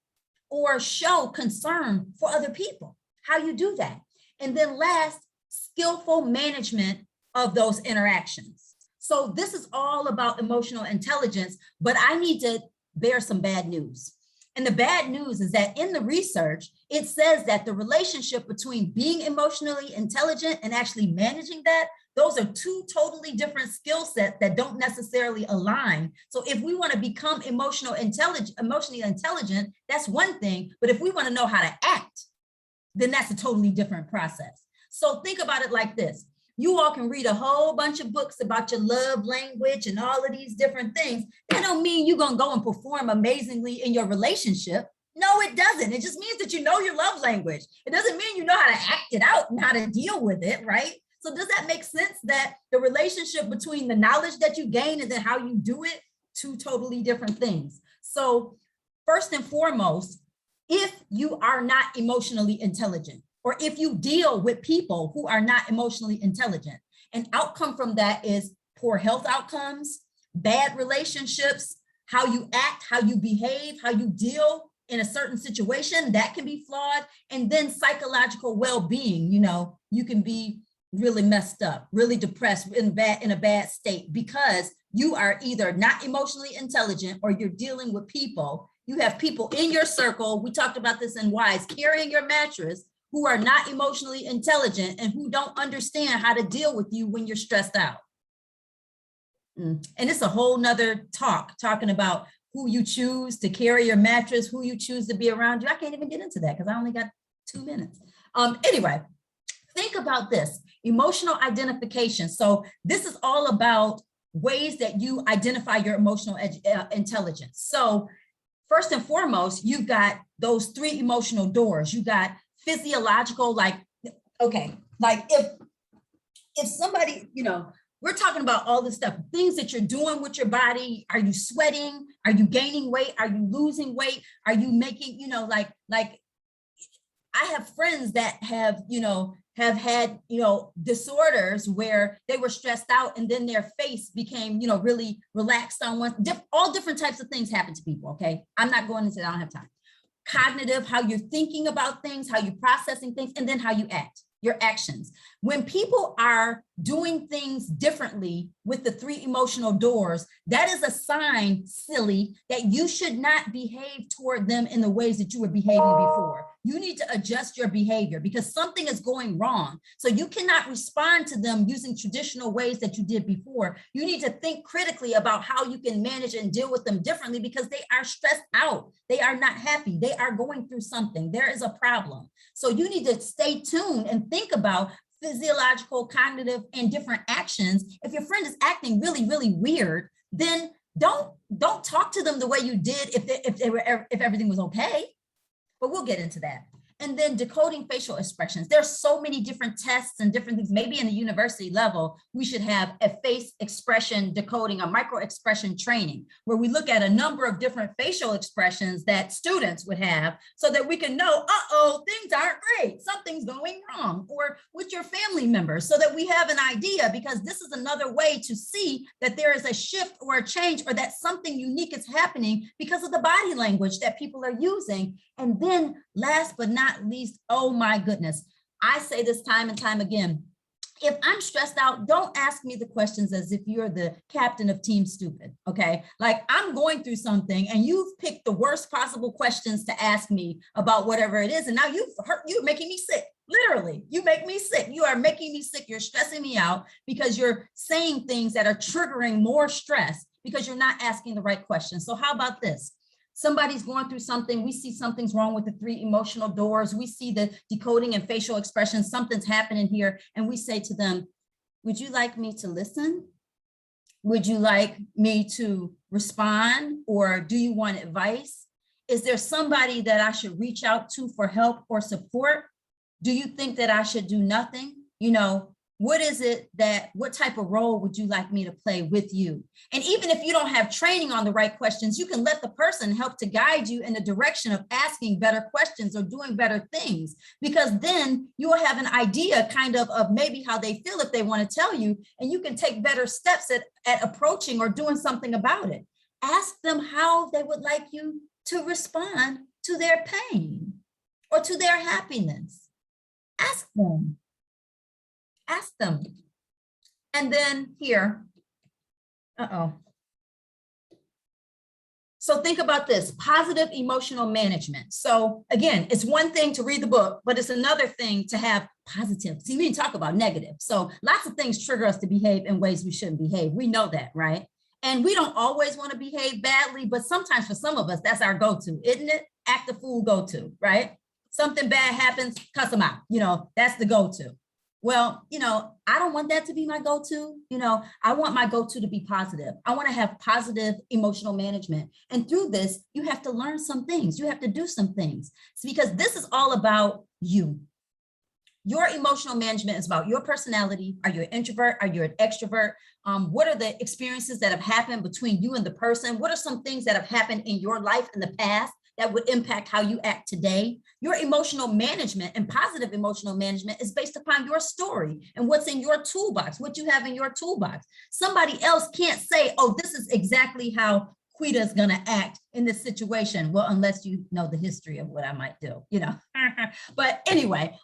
or show concern for other people, how you do that. And then last, skillful management of those interactions. So this is all about emotional intelligence, but I need to bear some bad news. And the bad news is that in the research, it says that the relationship between being emotionally intelligent and actually managing that, those are two totally different skill sets that don't necessarily align. So if we want to become emotionally intelligent, that's one thing. But if we want to know how to act, then that's a totally different process. So think about it like this. You all can read a whole bunch of books about your love language and all of these different things. That don't mean you're gonna go and perform amazingly in your relationship. No, it doesn't. It just means that you know your love language. It doesn't mean you know how to act it out and how to deal with it, right? So does that make sense that the relationship between the knowledge that you gain and then how you do it, two totally different things. So first and foremost, if you are not emotionally intelligent, or if you deal with people who are not emotionally intelligent, an outcome from that is poor health outcomes, bad relationships, how you act, how you behave, how you deal in a certain situation, that can be flawed. And then psychological well-being, you know, you can be really messed up, really depressed, in a bad state, because you are either not emotionally intelligent or you're dealing with people. You have people in your circle, we talked about this in WISE, carrying your mattress, who are not emotionally intelligent and who don't understand how to deal with you when you're stressed out. And it's a whole nother talking about who you choose to carry your mattress, who you choose to be around you. I can't even get into that because I only got 2 minutes. Anyway, think about this, emotional identification. So this is all about ways that you identify your emotional intelligence. So first and foremost, you've got those 3 emotional doors. You got physiological, like, okay, like if somebody, you know, we're talking about all this stuff, things that you're doing with your body. Are you sweating? Are you gaining weight? Are you losing weight? Are you making, you know, like I have friends that have, you know, have had, you know, disorders where they were stressed out and then their face became, you know, really relaxed on one, all different types of things happen to people, okay? I'm not going into that, I don't have time. Cognitive, how you're thinking about things, how you're processing things, and then how you act, your actions. When people are doing things differently with the 3 emotional doors, that is a sign, silly, that you should not behave toward them in the ways that you were behaving before. You need to adjust your behavior because something is going wrong. So you cannot respond to them using traditional ways that you did before. You need to think critically about how you can manage and deal with them differently because they are stressed out. They are not happy. They are going through something. There is a problem. So you need to stay tuned and think about physiological, cognitive, and different actions. If your friend is acting really, really weird, then don't talk to them the way you did if everything was okay. But we'll get into that. And then decoding facial expressions. There's so many different tests and different things. Maybe in the university level, we should have a face expression decoding, a micro expression training, where we look at a number of different facial expressions that students would have so that we can know, things aren't great, something's going wrong, or with your family members, so that we have an idea, because this is another way to see that there is a shift or a change or that something unique is happening because of the body language that people are using. And then last but not least, oh my goodness, I say this time and time again, if I'm stressed out, don't ask me the questions as if you're the captain of Team Stupid, okay? Like I'm going through something and you've picked the worst possible questions to ask me about whatever it is. And now you're making me sick. Literally, you make me sick. You are making me sick. You're stressing me out because you're saying things that are triggering more stress because you're not asking the right questions. So how about this? Somebody's going through something, we see something's wrong with the 3 emotional doors, we see the decoding and facial expressions, something's happening here, and we say to them, would you like me to listen? Would you like me to respond? Or do you want advice? Is there somebody that I should reach out to for help or support? Do you think that I should do nothing? You know, what type of role would you like me to play with you? And even if you don't have training on the right questions, you can let the person help to guide you in the direction of asking better questions or doing better things, because then you will have an idea kind of maybe how they feel if they want to tell you, and you can take better steps at approaching or doing something about it. Ask them how they would like you to respond to their pain or to their happiness. Ask them. Ask them. And then here, So think about this, positive emotional management. So again, it's one thing to read the book, but it's another thing to have positive. See, we didn't talk about negative. So lots of things trigger us to behave in ways we shouldn't behave. We know that, right? And we don't always want to behave badly, but sometimes for some of us, that's our go-to, isn't it? Act the fool go-to, right? Something bad happens, cuss them out. You know, that's the go-to. Well, I don't want that to be my go-to. I want my go-to to be positive. I want to have positive emotional management. And through this, you have to learn some things. You have to do some things. It's because this is all about you. Your emotional management is about your personality. Are you an introvert? Are you an extrovert? What are the experiences that have happened between you and the person? What are some things that have happened in your life in the past that would impact how you act today? Your emotional management and positive emotional management is based upon your story and what's in your toolbox, what you have in your toolbox. Somebody else can't say, oh, this is exactly how Chiquita is going to act in this situation. Well, unless you know the history of what I might do, But anyway,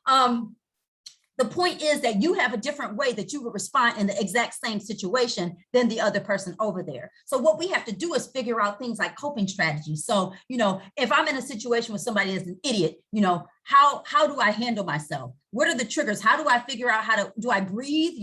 the point is that you have a different way that you would respond in the exact same situation than the other person over there. So what we have to do is figure out things like coping strategies. So, if I'm in a situation with somebody that's an idiot, how do I handle myself? What are the triggers? How do I figure out do I breathe?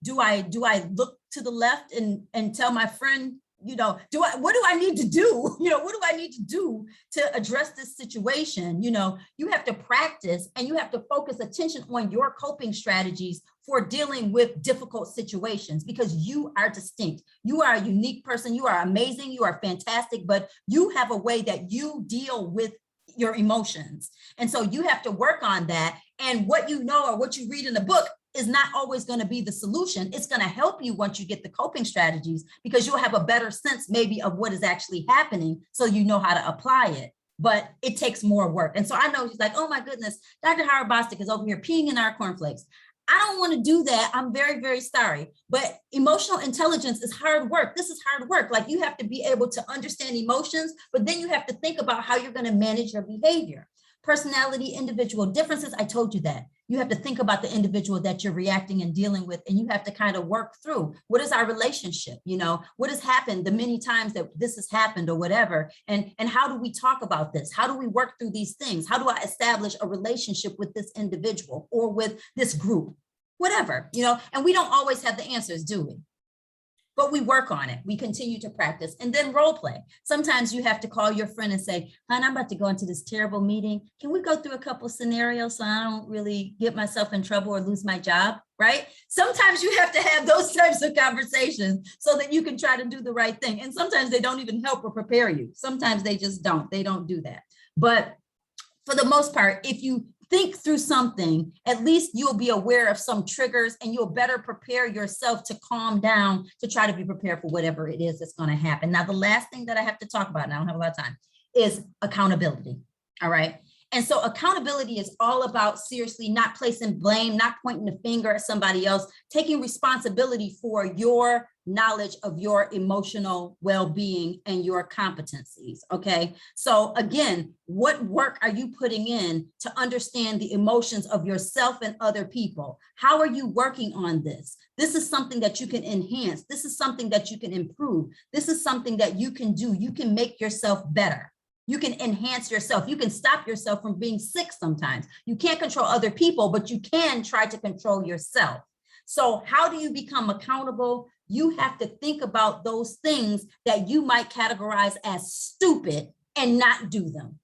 Do I look to the left and tell my friend, what do I need to do? What do I need to do to address this situation? You have to practice and you have to focus attention on your coping strategies for dealing with difficult situations, because you are distinct. You are a unique person. You are amazing. You are fantastic, but you have a way that you deal with your emotions. And so you have to work on that. And what you know or what you read in the book is not always going to be the solution. It's going to help you once you get the coping strategies, because you'll have a better sense maybe of what is actually happening, so you know how to apply it. But it takes more work. And so I know he's like, oh my goodness, Dr. Howard-Bostic is over here peeing in our cornflakes. I don't want to do that. I'm very, very sorry. But emotional intelligence is hard work. This is hard work. Like, you have to be able to understand emotions, but then you have to think about how you're going to manage your behavior. Personality, individual differences. I told you that. You have to think about the individual that you're reacting and dealing with, and you have to kind of work through, what is our relationship? What has happened the many times that this has happened or whatever, and how do we talk about this? How do we work through these things? How do I establish a relationship with this individual or with this group? Whatever, and we don't always have the answers, do we? But we work on it. We continue to practice. And then role play. Sometimes you have to call your friend and say, hon, I'm about to go into this terrible meeting. Can we go through a couple scenarios so I don't really get myself in trouble or lose my job, right? Sometimes you have to have those types of conversations so that you can try to do the right thing. And sometimes they don't even help or prepare you. Sometimes they just don't. They don't do that. But for the most part, if you think through something, at least you'll be aware of some triggers and you'll better prepare yourself to calm down, to try to be prepared for whatever it is that's going to happen. Now, the last thing that I have to talk about, and I don't have a lot of time, is accountability. All right. And so accountability is all about seriously not placing blame, not pointing the finger at somebody else, taking responsibility for your knowledge of your emotional well-being and your competencies. Okay. So again, what work are you putting in to understand the emotions of yourself and other people? How are you working on this? This is something that you can enhance. This is something that you can improve. This is something that you can do. You can make yourself better. You can enhance yourself. You can stop yourself from being sick sometimes. You can't control other people, but you can try to control yourself. So how do you become accountable? You have to think about those things that you might categorize as stupid and not do them.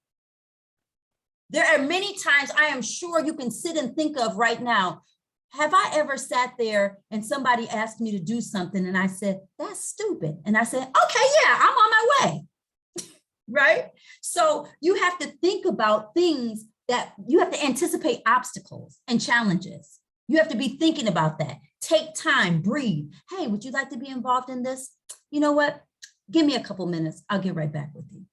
There are many times I am sure you can sit and think of right now, have I ever sat there and somebody asked me to do something and I said, that's stupid. And I said, okay, yeah, I'm on my way. Right? So you have to think about things that you have to anticipate obstacles and challenges. You have to be thinking about that. Take time, breathe. Hey, would you like to be involved in this? You know what? Give me a couple minutes. I'll get right back with you.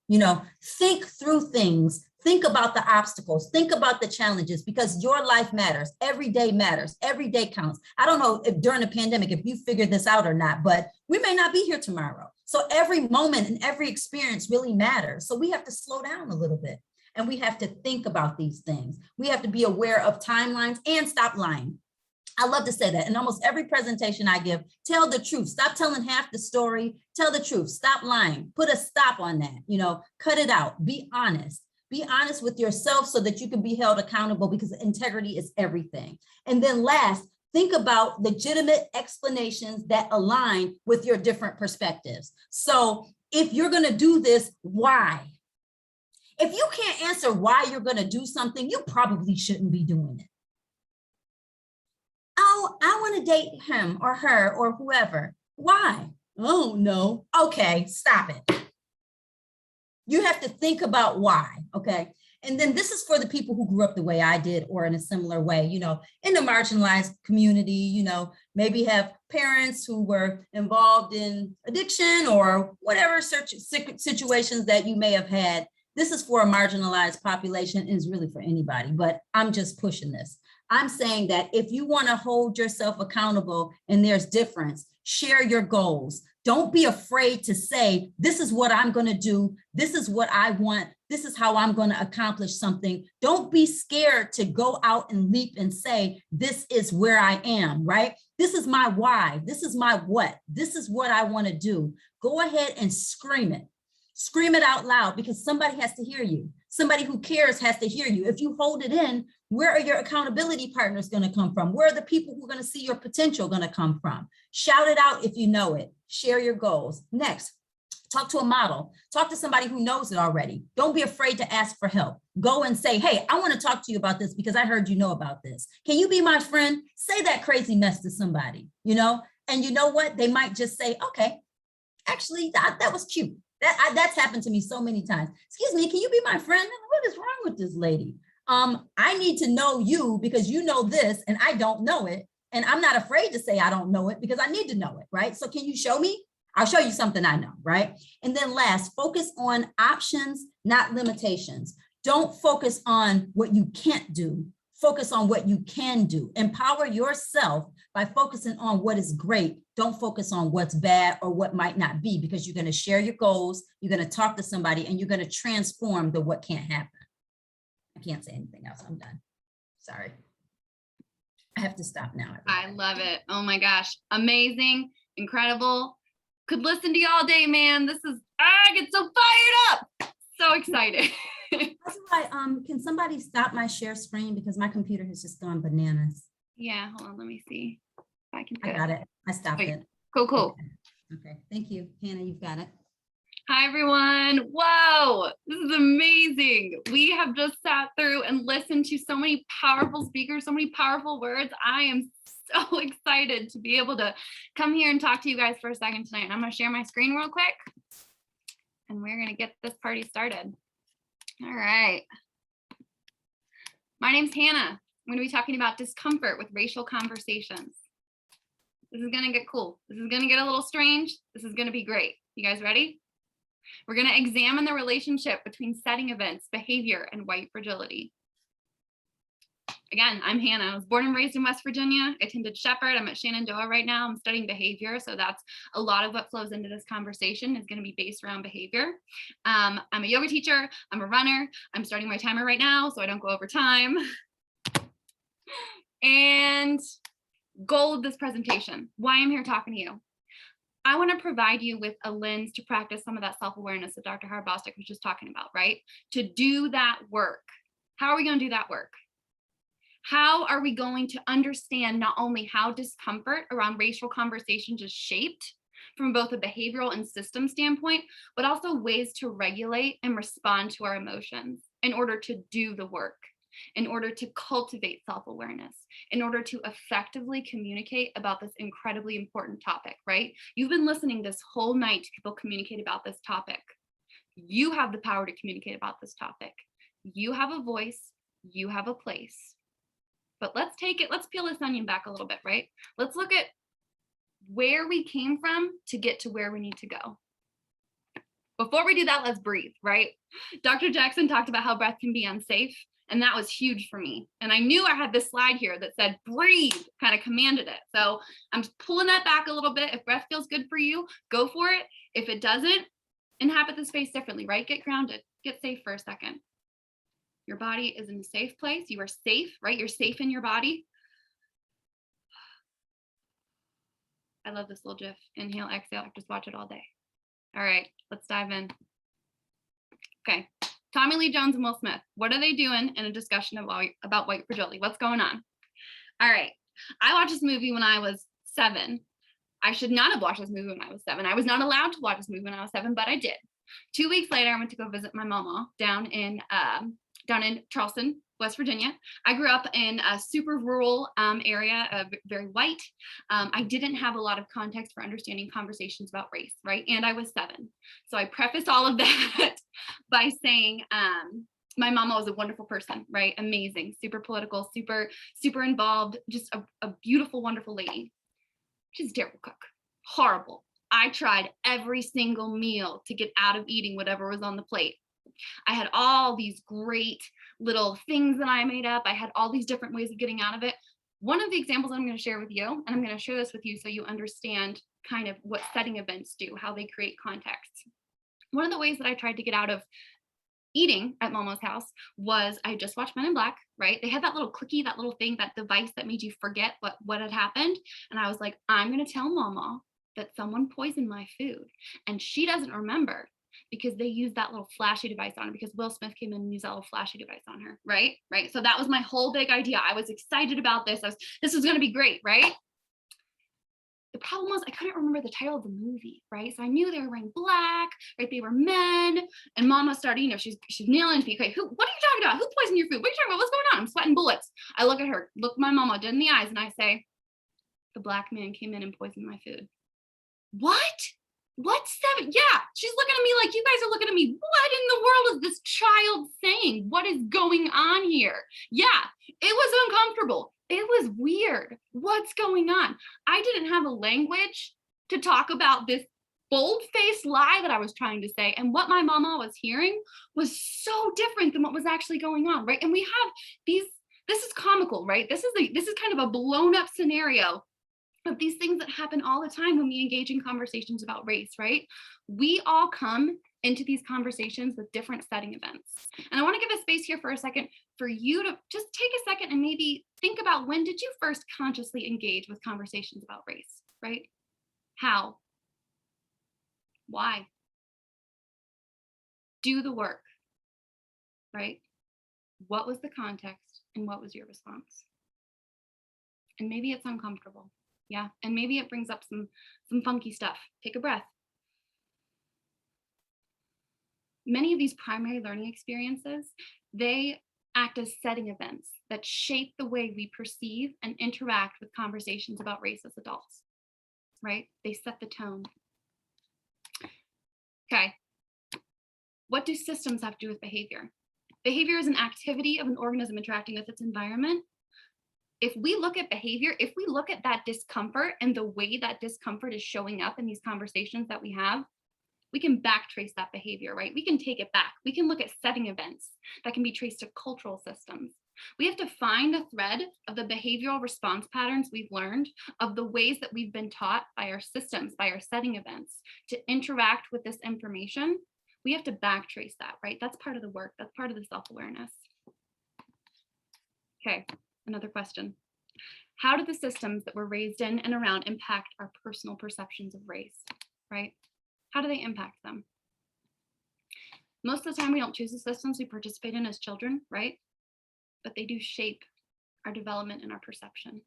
Think through things. Think about the obstacles. Think about the challenges, because your life matters. Every day matters. Every day counts. I don't know if during the pandemic, if you figured this out or not, but we may not be here tomorrow. So every moment and every experience really matters. So we have to slow down a little bit and we have to think about these things. We have to be aware of timelines and stop lying. I love to say that in almost every presentation I give, tell the truth. Stop telling half the story. Tell the truth. Stop lying. Put a stop on that. Cut it out. Be honest. Be honest with yourself so that you can be held accountable, because integrity is everything. And then last, think about legitimate explanations that align with your different perspectives. So if you're going to do this, why? If you can't answer why you're going to do something, you probably shouldn't be doing it. Oh, I want to date him or her or whoever. Why? Oh, no. Okay, stop it. You have to think about why, okay? And then this is for the people who grew up the way I did or in a similar way, you know, in the marginalized community, you know, maybe have parents who were involved in addiction or whatever situations that you may have had. This is for a marginalized population and is really for anybody, but I'm just pushing this. I'm saying that if you want to hold yourself accountable and there's difference, share your goals. Don't be afraid to say, this is what I'm going to do. This is what I want. This is how I'm going to accomplish something. Don't be scared to go out and leap and say, this is where I am, right? This is my why. This is my what. This is what I want to do. Go ahead and scream it. Scream it out loud because somebody has to hear you. Somebody who cares has to hear you. If you hold it in, where are your accountability partners going to come from? Where are the people who are going to see your potential going to come from? Shout it out if you know it. Share your goals. Next, talk to a model. Talk to somebody who knows it already. Don't be afraid to ask for help. Go and say, hey, I want to talk to you about this because I heard you know about this. Can you be my friend? Say that crazy mess to somebody, you know? And you know what? They might just say, okay, actually, that was cute. That's happened to me so many times. Excuse me, can you be my friend? What is wrong with this lady? I need to know you because you know this and I don't know it. And I'm not afraid to say I don't know it because I need to know it, right? So can you show me? I'll show you something I know, right? And then last, focus on options, not limitations. Don't focus on what you can't do. Focus on what you can do. Empower yourself by focusing on what is great. Don't focus on what's bad or what might not be because you're going to share your goals, you're going to talk to somebody, and you're going to transform the what can't happen. I can't say anything else. I'm done. Sorry. I have to stop now. I love it. Oh my gosh. Amazing. Incredible. Could listen to you all day, man. This is, I get so fired up. So excited. That's why, can somebody stop my share screen because my computer has just gone bananas. Yeah, hold on. Let me see if I can. I got it. I stopped it. Cool. Okay. Thank you. Hannah, you've got it. Hi, everyone. Whoa, this is amazing. We have just sat through and listened to so many powerful speakers, so many powerful words. I am so excited to be able to come here and talk to you guys for a second tonight. And I'm going to share my screen real quick and we're going to get this party started. All right. My name's Hannah. I'm going to be talking about discomfort with racial conversations. This is going to get cool. This is going to get a little strange. This is going to be great. You guys ready? We're going to examine the relationship between setting events, behavior, and white fragility. Again, I'm Hannah. I was born and raised in West Virginia. I attended Shepherd. I'm at Shenandoah right now. I'm studying behavior. So that's a lot of what flows into this conversation is going to be based around behavior. I'm a yoga teacher. I'm a runner. I'm starting my timer right now so I don't go over time. And goal of this presentation, why I'm here talking to you. I want to provide you with a lens to practice some of that self-awareness that Dr. Howard-Bostic was just talking about, right? To do that work. How are we going to do that work? How are we going to understand not only how discomfort around racial conversations is shaped from both a behavioral and system standpoint, but also ways to regulate and respond to our emotions in order to do the work, in order to cultivate self-awareness, in order to effectively communicate about this incredibly important topic, right? You've been listening this whole night to people communicate about this topic. You have the power to communicate about this topic. You have a voice, you have a place. But let's take it, let's peel this onion back a little bit, right? Let's look at where we came from to get to where we need to go. Before we do that, let's breathe, right? Dr. Jackson talked about how breath can be unsafe. And that was huge for me. And I knew I had this slide here that said breathe, kind of commanded it. So I'm pulling that back a little bit. If breath feels good for you, go for it. If it doesn't, inhabit the space differently, right? Get grounded, get safe for a second. Your body is in a safe place. You are safe, right? You're safe in your body. I love this little GIF. Inhale, exhale, just watch it all day. All right, let's dive in. Okay. Tommy Lee Jones and Will Smith, what are they doing in a discussion about white fragility? What's going on? All right, I watched this movie when I was 7. I should not have watched this movie when I was 7. I was not allowed to watch this movie when I was 7, but I did. 2 weeks later, I went to go visit my mama down in Charleston, West Virginia. I grew up in a super rural area, very white. I didn't have a lot of context for understanding conversations about race, right? And I was 7. So I preface all of that by saying, my mama was a wonderful person, right? Amazing, super political, super involved, just a beautiful, wonderful lady. She's a terrible cook, horrible. I tried every single meal to get out of eating whatever was on the plate. I had all these great little things that I made up. I had all these different ways of getting out of it. One of the examples I'm going to share with you, and I'm going to share this with you so you understand kind of what setting events do, how they create context. One of the ways that I tried to get out of eating at Momo's house was I just watched Men in Black, right? They had that little clicky, that little thing, that device that made you forget what had happened. And I was like, I'm going to tell Mama that someone poisoned my food. And she doesn't remember because they used that little flashy device on her, because Will Smith came in and used that little flashy device on her, right? So that was my whole big idea. I was excited about this. This was going to be great, right? The problem was I couldn't remember the title of the movie, right? So I knew they were wearing black, right? They were men, and Mama started, she's nailing me. Okay, what are you talking about? Who poisoned your food? What are you talking about? What's going on? I'm sweating bullets. I look at her, look my mama dead in the eyes, and I say, the black man came in and poisoned my food. What? What 7? Yeah, she's looking at me like, you guys are looking at me. What in the world is this child saying? What is going on here? Yeah, it was uncomfortable. It was weird. What's going on? I didn't have a language to talk about this bold-faced lie that I was trying to say. And what my mama was hearing was so different than what was actually going on, right? And we have this is comical, right? This is kind of a blown up scenario of these things that happen all the time when we engage in conversations about race, right? We all come into these conversations with different setting events. And I want to give a space here for a second for you to just take a second and maybe think about, when did you first consciously engage with conversations about race, right? How? Why? Do the work, right? What was the context and what was your response? And maybe it's uncomfortable. Yeah, and maybe it brings up some funky stuff. Take a breath. Many of these primary learning experiences, they act as setting events that shape the way we perceive and interact with conversations about race as adults, right? They set the tone. Okay, what do systems have to do with behavior? Behavior is an activity of an organism interacting with its environment. If we look at behavior, if we look at that discomfort and the way that discomfort is showing up in these conversations that we have, we can backtrace that behavior, right? We can take it back. We can look at setting events that can be traced to cultural systems. We have to find a thread of the behavioral response patterns we've learned, of the ways that we've been taught by our systems, by our setting events, to interact with this information. We have to backtrace that, right? That's part of the work. That's part of the self-awareness. Okay. Another question. How do the systems that we're raised in and around impact our personal perceptions of race, right? How do they impact them? Most of the time we don't choose the systems we participate in as children, right? But they do shape our development and our perception.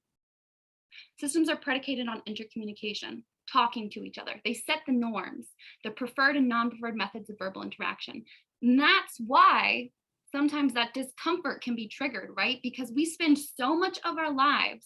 Systems are predicated on intercommunication, talking to each other. They set the norms, the preferred and non-preferred methods of verbal interaction. And that's why sometimes that discomfort can be triggered, right? Because we spend so much of our lives,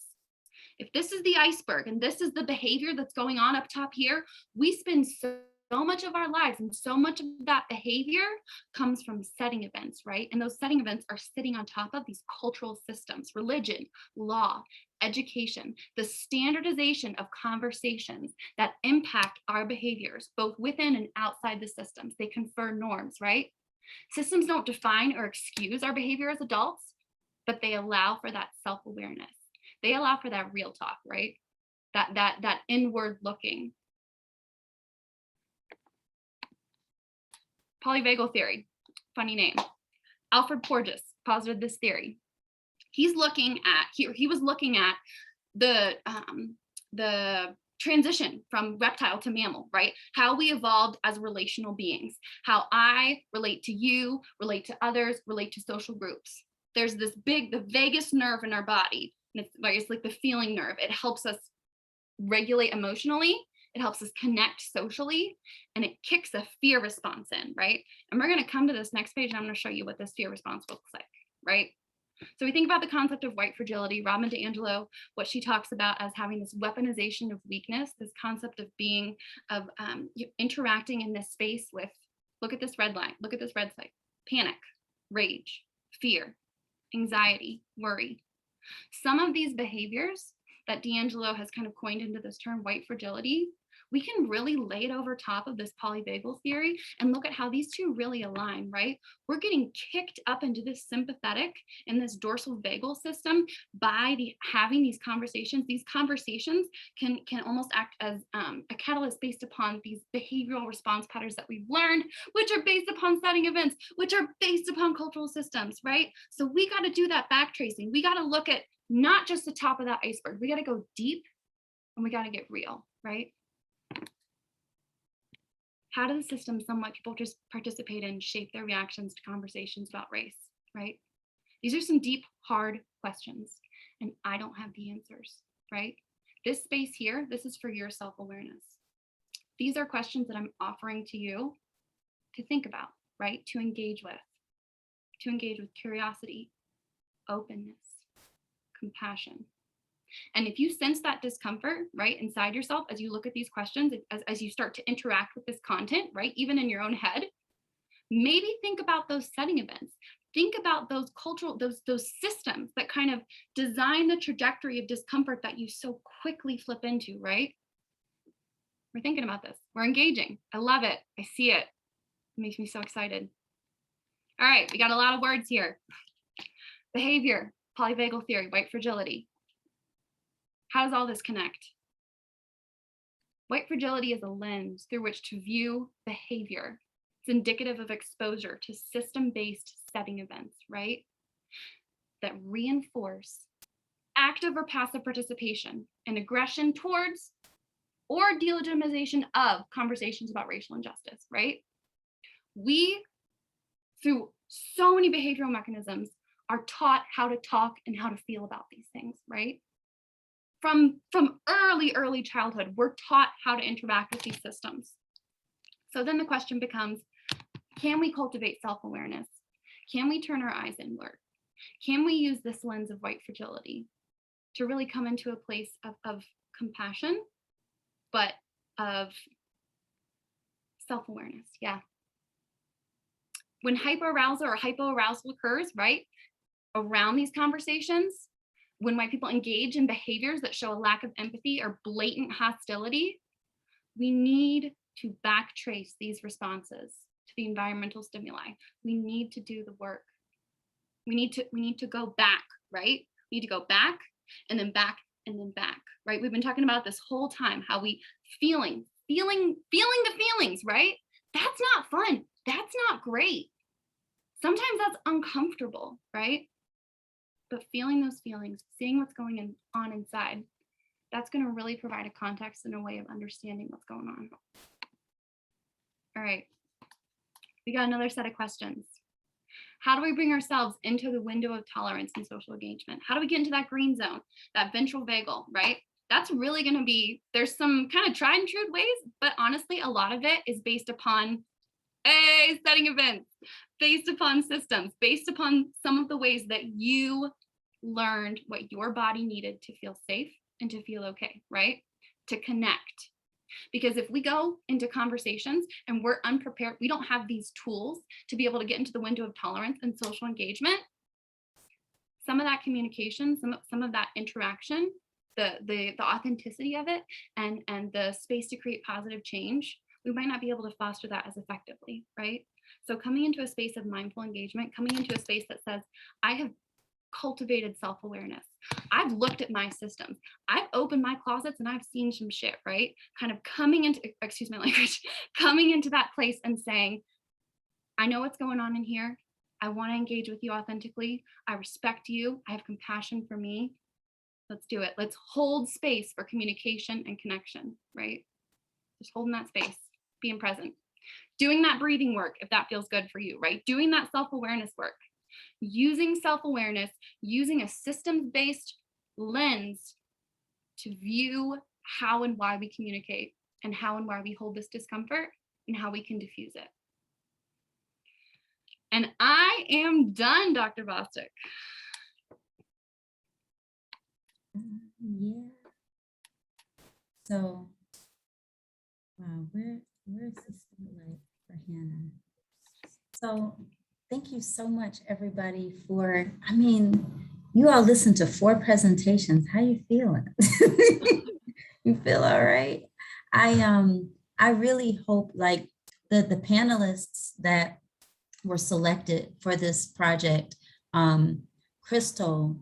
if this is the iceberg and this is the behavior that's going on up top here, we spend so much of our lives, and so much of that behavior comes from setting events, right? And those setting events are sitting on top of these cultural systems, religion, law, education, the standardization of conversations that impact our behaviors, both within and outside the systems. They confer norms, right? Systems don't define or excuse our behavior as adults, but they allow for that self-awareness. They allow for that real talk, right? That inward looking. Polyvagal theory, funny name. Alfred Porges posited this theory. He was looking at the transition from reptile to mammal, right? How we evolved as relational beings, how I relate to you, relate to others, relate to social groups. There's the vagus nerve in our body. And it's like the feeling nerve. It helps us regulate emotionally. It helps us connect socially, and it kicks a fear response in, right? And we're going to come to this next page, and I'm going to show you what this fear response looks like, right? So we think about the concept of white fragility. Robin DiAngelo, what she talks about as having this weaponization of weakness, this concept of being, interacting in this space with, look at this red line, look at this red light, panic, rage, fear, anxiety, worry. Some of these behaviors that DiAngelo has kind of coined into this term white fragility, we can really lay it over top of this polyvagal theory and look at how these two really align, right? We're getting kicked up into this sympathetic and this dorsal vagal system by having these conversations. These conversations can almost act as a catalyst based upon these behavioral response patterns that we've learned, which are based upon setting events, which are based upon cultural systems, right? So we got to do that back tracing. We got to look at not just the top of that iceberg. We got to go deep and we got to get real, right? How do the systems somewhat people just participate in shape their reactions to conversations about race, right? These are some deep, hard questions, and I don't have the answers, right? This space here, this is for your self-awareness. These are questions that I'm offering to you to think about, right? To engage with curiosity, openness, compassion. And if you sense that discomfort, right, inside yourself, as you look at these questions, as you start to interact with this content, right, even in your own head, maybe think about those setting events. Think about those cultural, those systems that kind of design the trajectory of discomfort that you so quickly flip into, right? We're thinking about this. We're engaging. I love it. I see it. It makes me so excited. All right, we got a lot of words here. Behavior, polyvagal theory, white fragility. How does all this connect? White fragility is a lens through which to view behavior. It's indicative of exposure to system-based setting events, right? That reinforce active or passive participation and aggression towards or delegitimization of conversations about racial injustice, right? We, through so many behavioral mechanisms, are taught how to talk and how to feel about these things, right? From early childhood, we're taught how to interact with these systems. So then the question becomes, can we cultivate self-awareness? Can we turn our eyes inward? Can we use this lens of white fragility to really come into a place of compassion, but of self-awareness? Yeah. When hyperarousal or hypoarousal occurs, right, around these conversations, when white people engage in behaviors that show a lack of empathy or blatant hostility, we need to backtrace these responses to the environmental stimuli. We need to do the work. We need to go back, right? We need to go back and then back and then back, right? We've been talking about this whole time, how we feeling the feelings, right? That's not fun. That's not great. Sometimes that's uncomfortable, right? But feeling those feelings, seeing what's going on inside, that's going to really provide a context and a way of understanding what's going on. All right, we got another set of questions. How do we bring ourselves into the window of tolerance and social engagement? How do we get into that green zone, that ventral vagal, right? That's really going to be, there's some kind of tried and true ways, but honestly, a lot of it is based upon setting events, based upon systems, based upon some of the ways that you learned what your body needed to feel safe and to feel okay, right? To connect. Because if we go into conversations and we're unprepared, we don't have these tools to be able to get into the window of tolerance and social engagement, some of that communication, some of that interaction, the authenticity of it and the space to create positive change, we might not be able to foster that as effectively, right? So coming into a space of mindful engagement, coming into a space that says, I have cultivated self-awareness. I've looked at my systems. I've opened my closets and I've seen some shit, right? Kind of coming into, excuse my language, coming into that place and saying, I know what's going on in here. I want to engage with you authentically. I respect you. I have compassion for me. Let's do it. Let's hold space for communication and connection, right? Just holding that space, being present. Doing that breathing work, if that feels good for you, right? Doing that self-awareness work. Using self-awareness, using a systems-based lens to view how and why we communicate and how and why we hold this discomfort and how we can diffuse it. And I am done, Dr. Bostic. Yeah. So, wow, where's the spotlight for Hannah? So thank you so much, everybody, for, I mean, you all listened to 4 presentations. How you feeling? You feel all right? I really hope, like, the panelists that were selected for this project, Crystal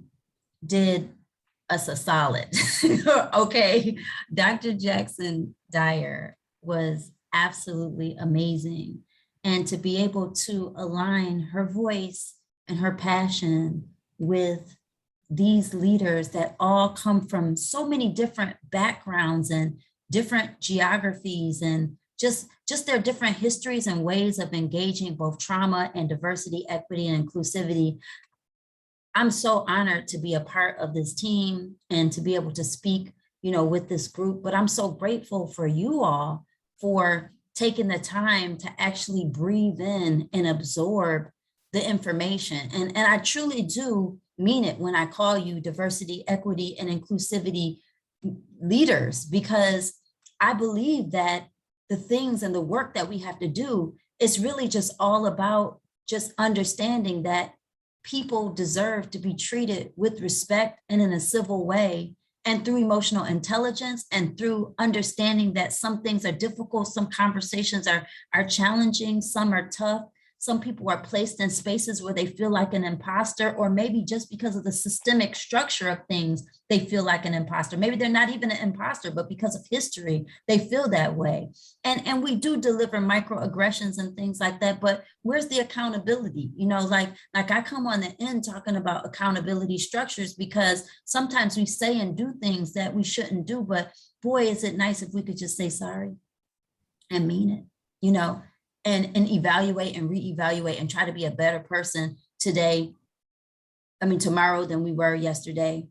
did us a solid. Okay, Dr. Jackson Dyer was absolutely amazing. And to be able to align her voice and her passion with these leaders that all come from so many different backgrounds and different geographies and just their different histories and ways of engaging both trauma and diversity, equity, and inclusivity. I'm so honored to be a part of this team and to be able to speak, with this group, but I'm so grateful for you all for taking the time to actually breathe in and absorb the information. And I truly do mean it when I call you diversity, equity, and inclusivity leaders, because I believe that the things and the work that we have to do is really just all about just understanding that people deserve to be treated with respect and in a civil way, and through emotional intelligence and through understanding that some things are difficult, some conversations are challenging, some are tough. Some people are placed in spaces where they feel like an imposter, or maybe just because of the systemic structure of things, they feel like an imposter. Maybe they're not even an imposter, but because of history, they feel that way. And we do deliver microaggressions and things like that, but where's the accountability? Like I come on the end talking about accountability structures, because sometimes we say and do things that we shouldn't do, but boy, is it nice if we could just say sorry and mean it, and evaluate and reevaluate and try to be a better person tomorrow than we were yesterday,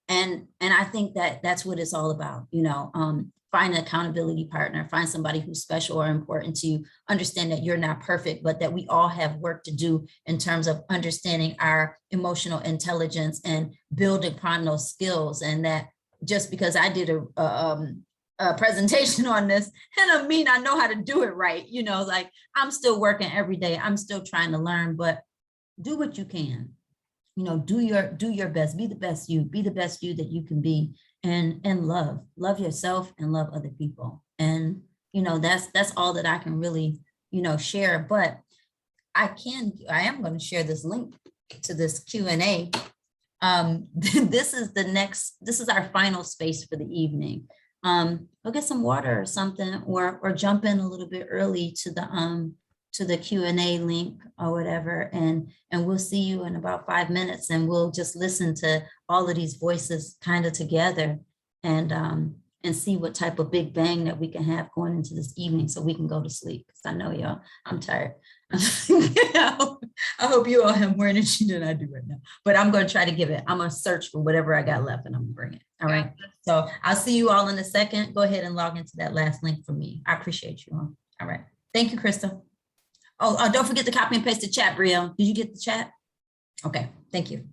and I think that that's what it's all about, find an accountability partner, find somebody who's special or important to you, understand that you're not perfect, but that we all have work to do in terms of understanding our emotional intelligence and build upon those skills. And that just because I did a presentation on this, and I know how to do it right. Like I'm still working every day. I'm still trying to learn, but do what you can. Do your best. Be the best you. Be the best you that you can be, and love yourself and love other people. And that's all that I can really share. But I am going to share this link to this Q&A. This is our final space for the evening. Go get some water or something, or jump in a little bit early to the Q&A link or whatever, and we'll see you in about 5 minutes, and we'll just listen to all of these voices kind of together, and see what type of big bang that we can have going into this evening, so we can go to sleep, because I know y'all, I'm tired. I hope you all have more energy than I do right now, but I'm going to try to give it. I'm going to search for whatever I got left, and I'm going to bring it. All right. So I'll see you all in a second. Go ahead and log into that last link for me. I appreciate you all. All right. Thank you, Krista. Oh, don't forget to copy and paste the chat, Brielle. Did you get the chat? Okay. Thank you.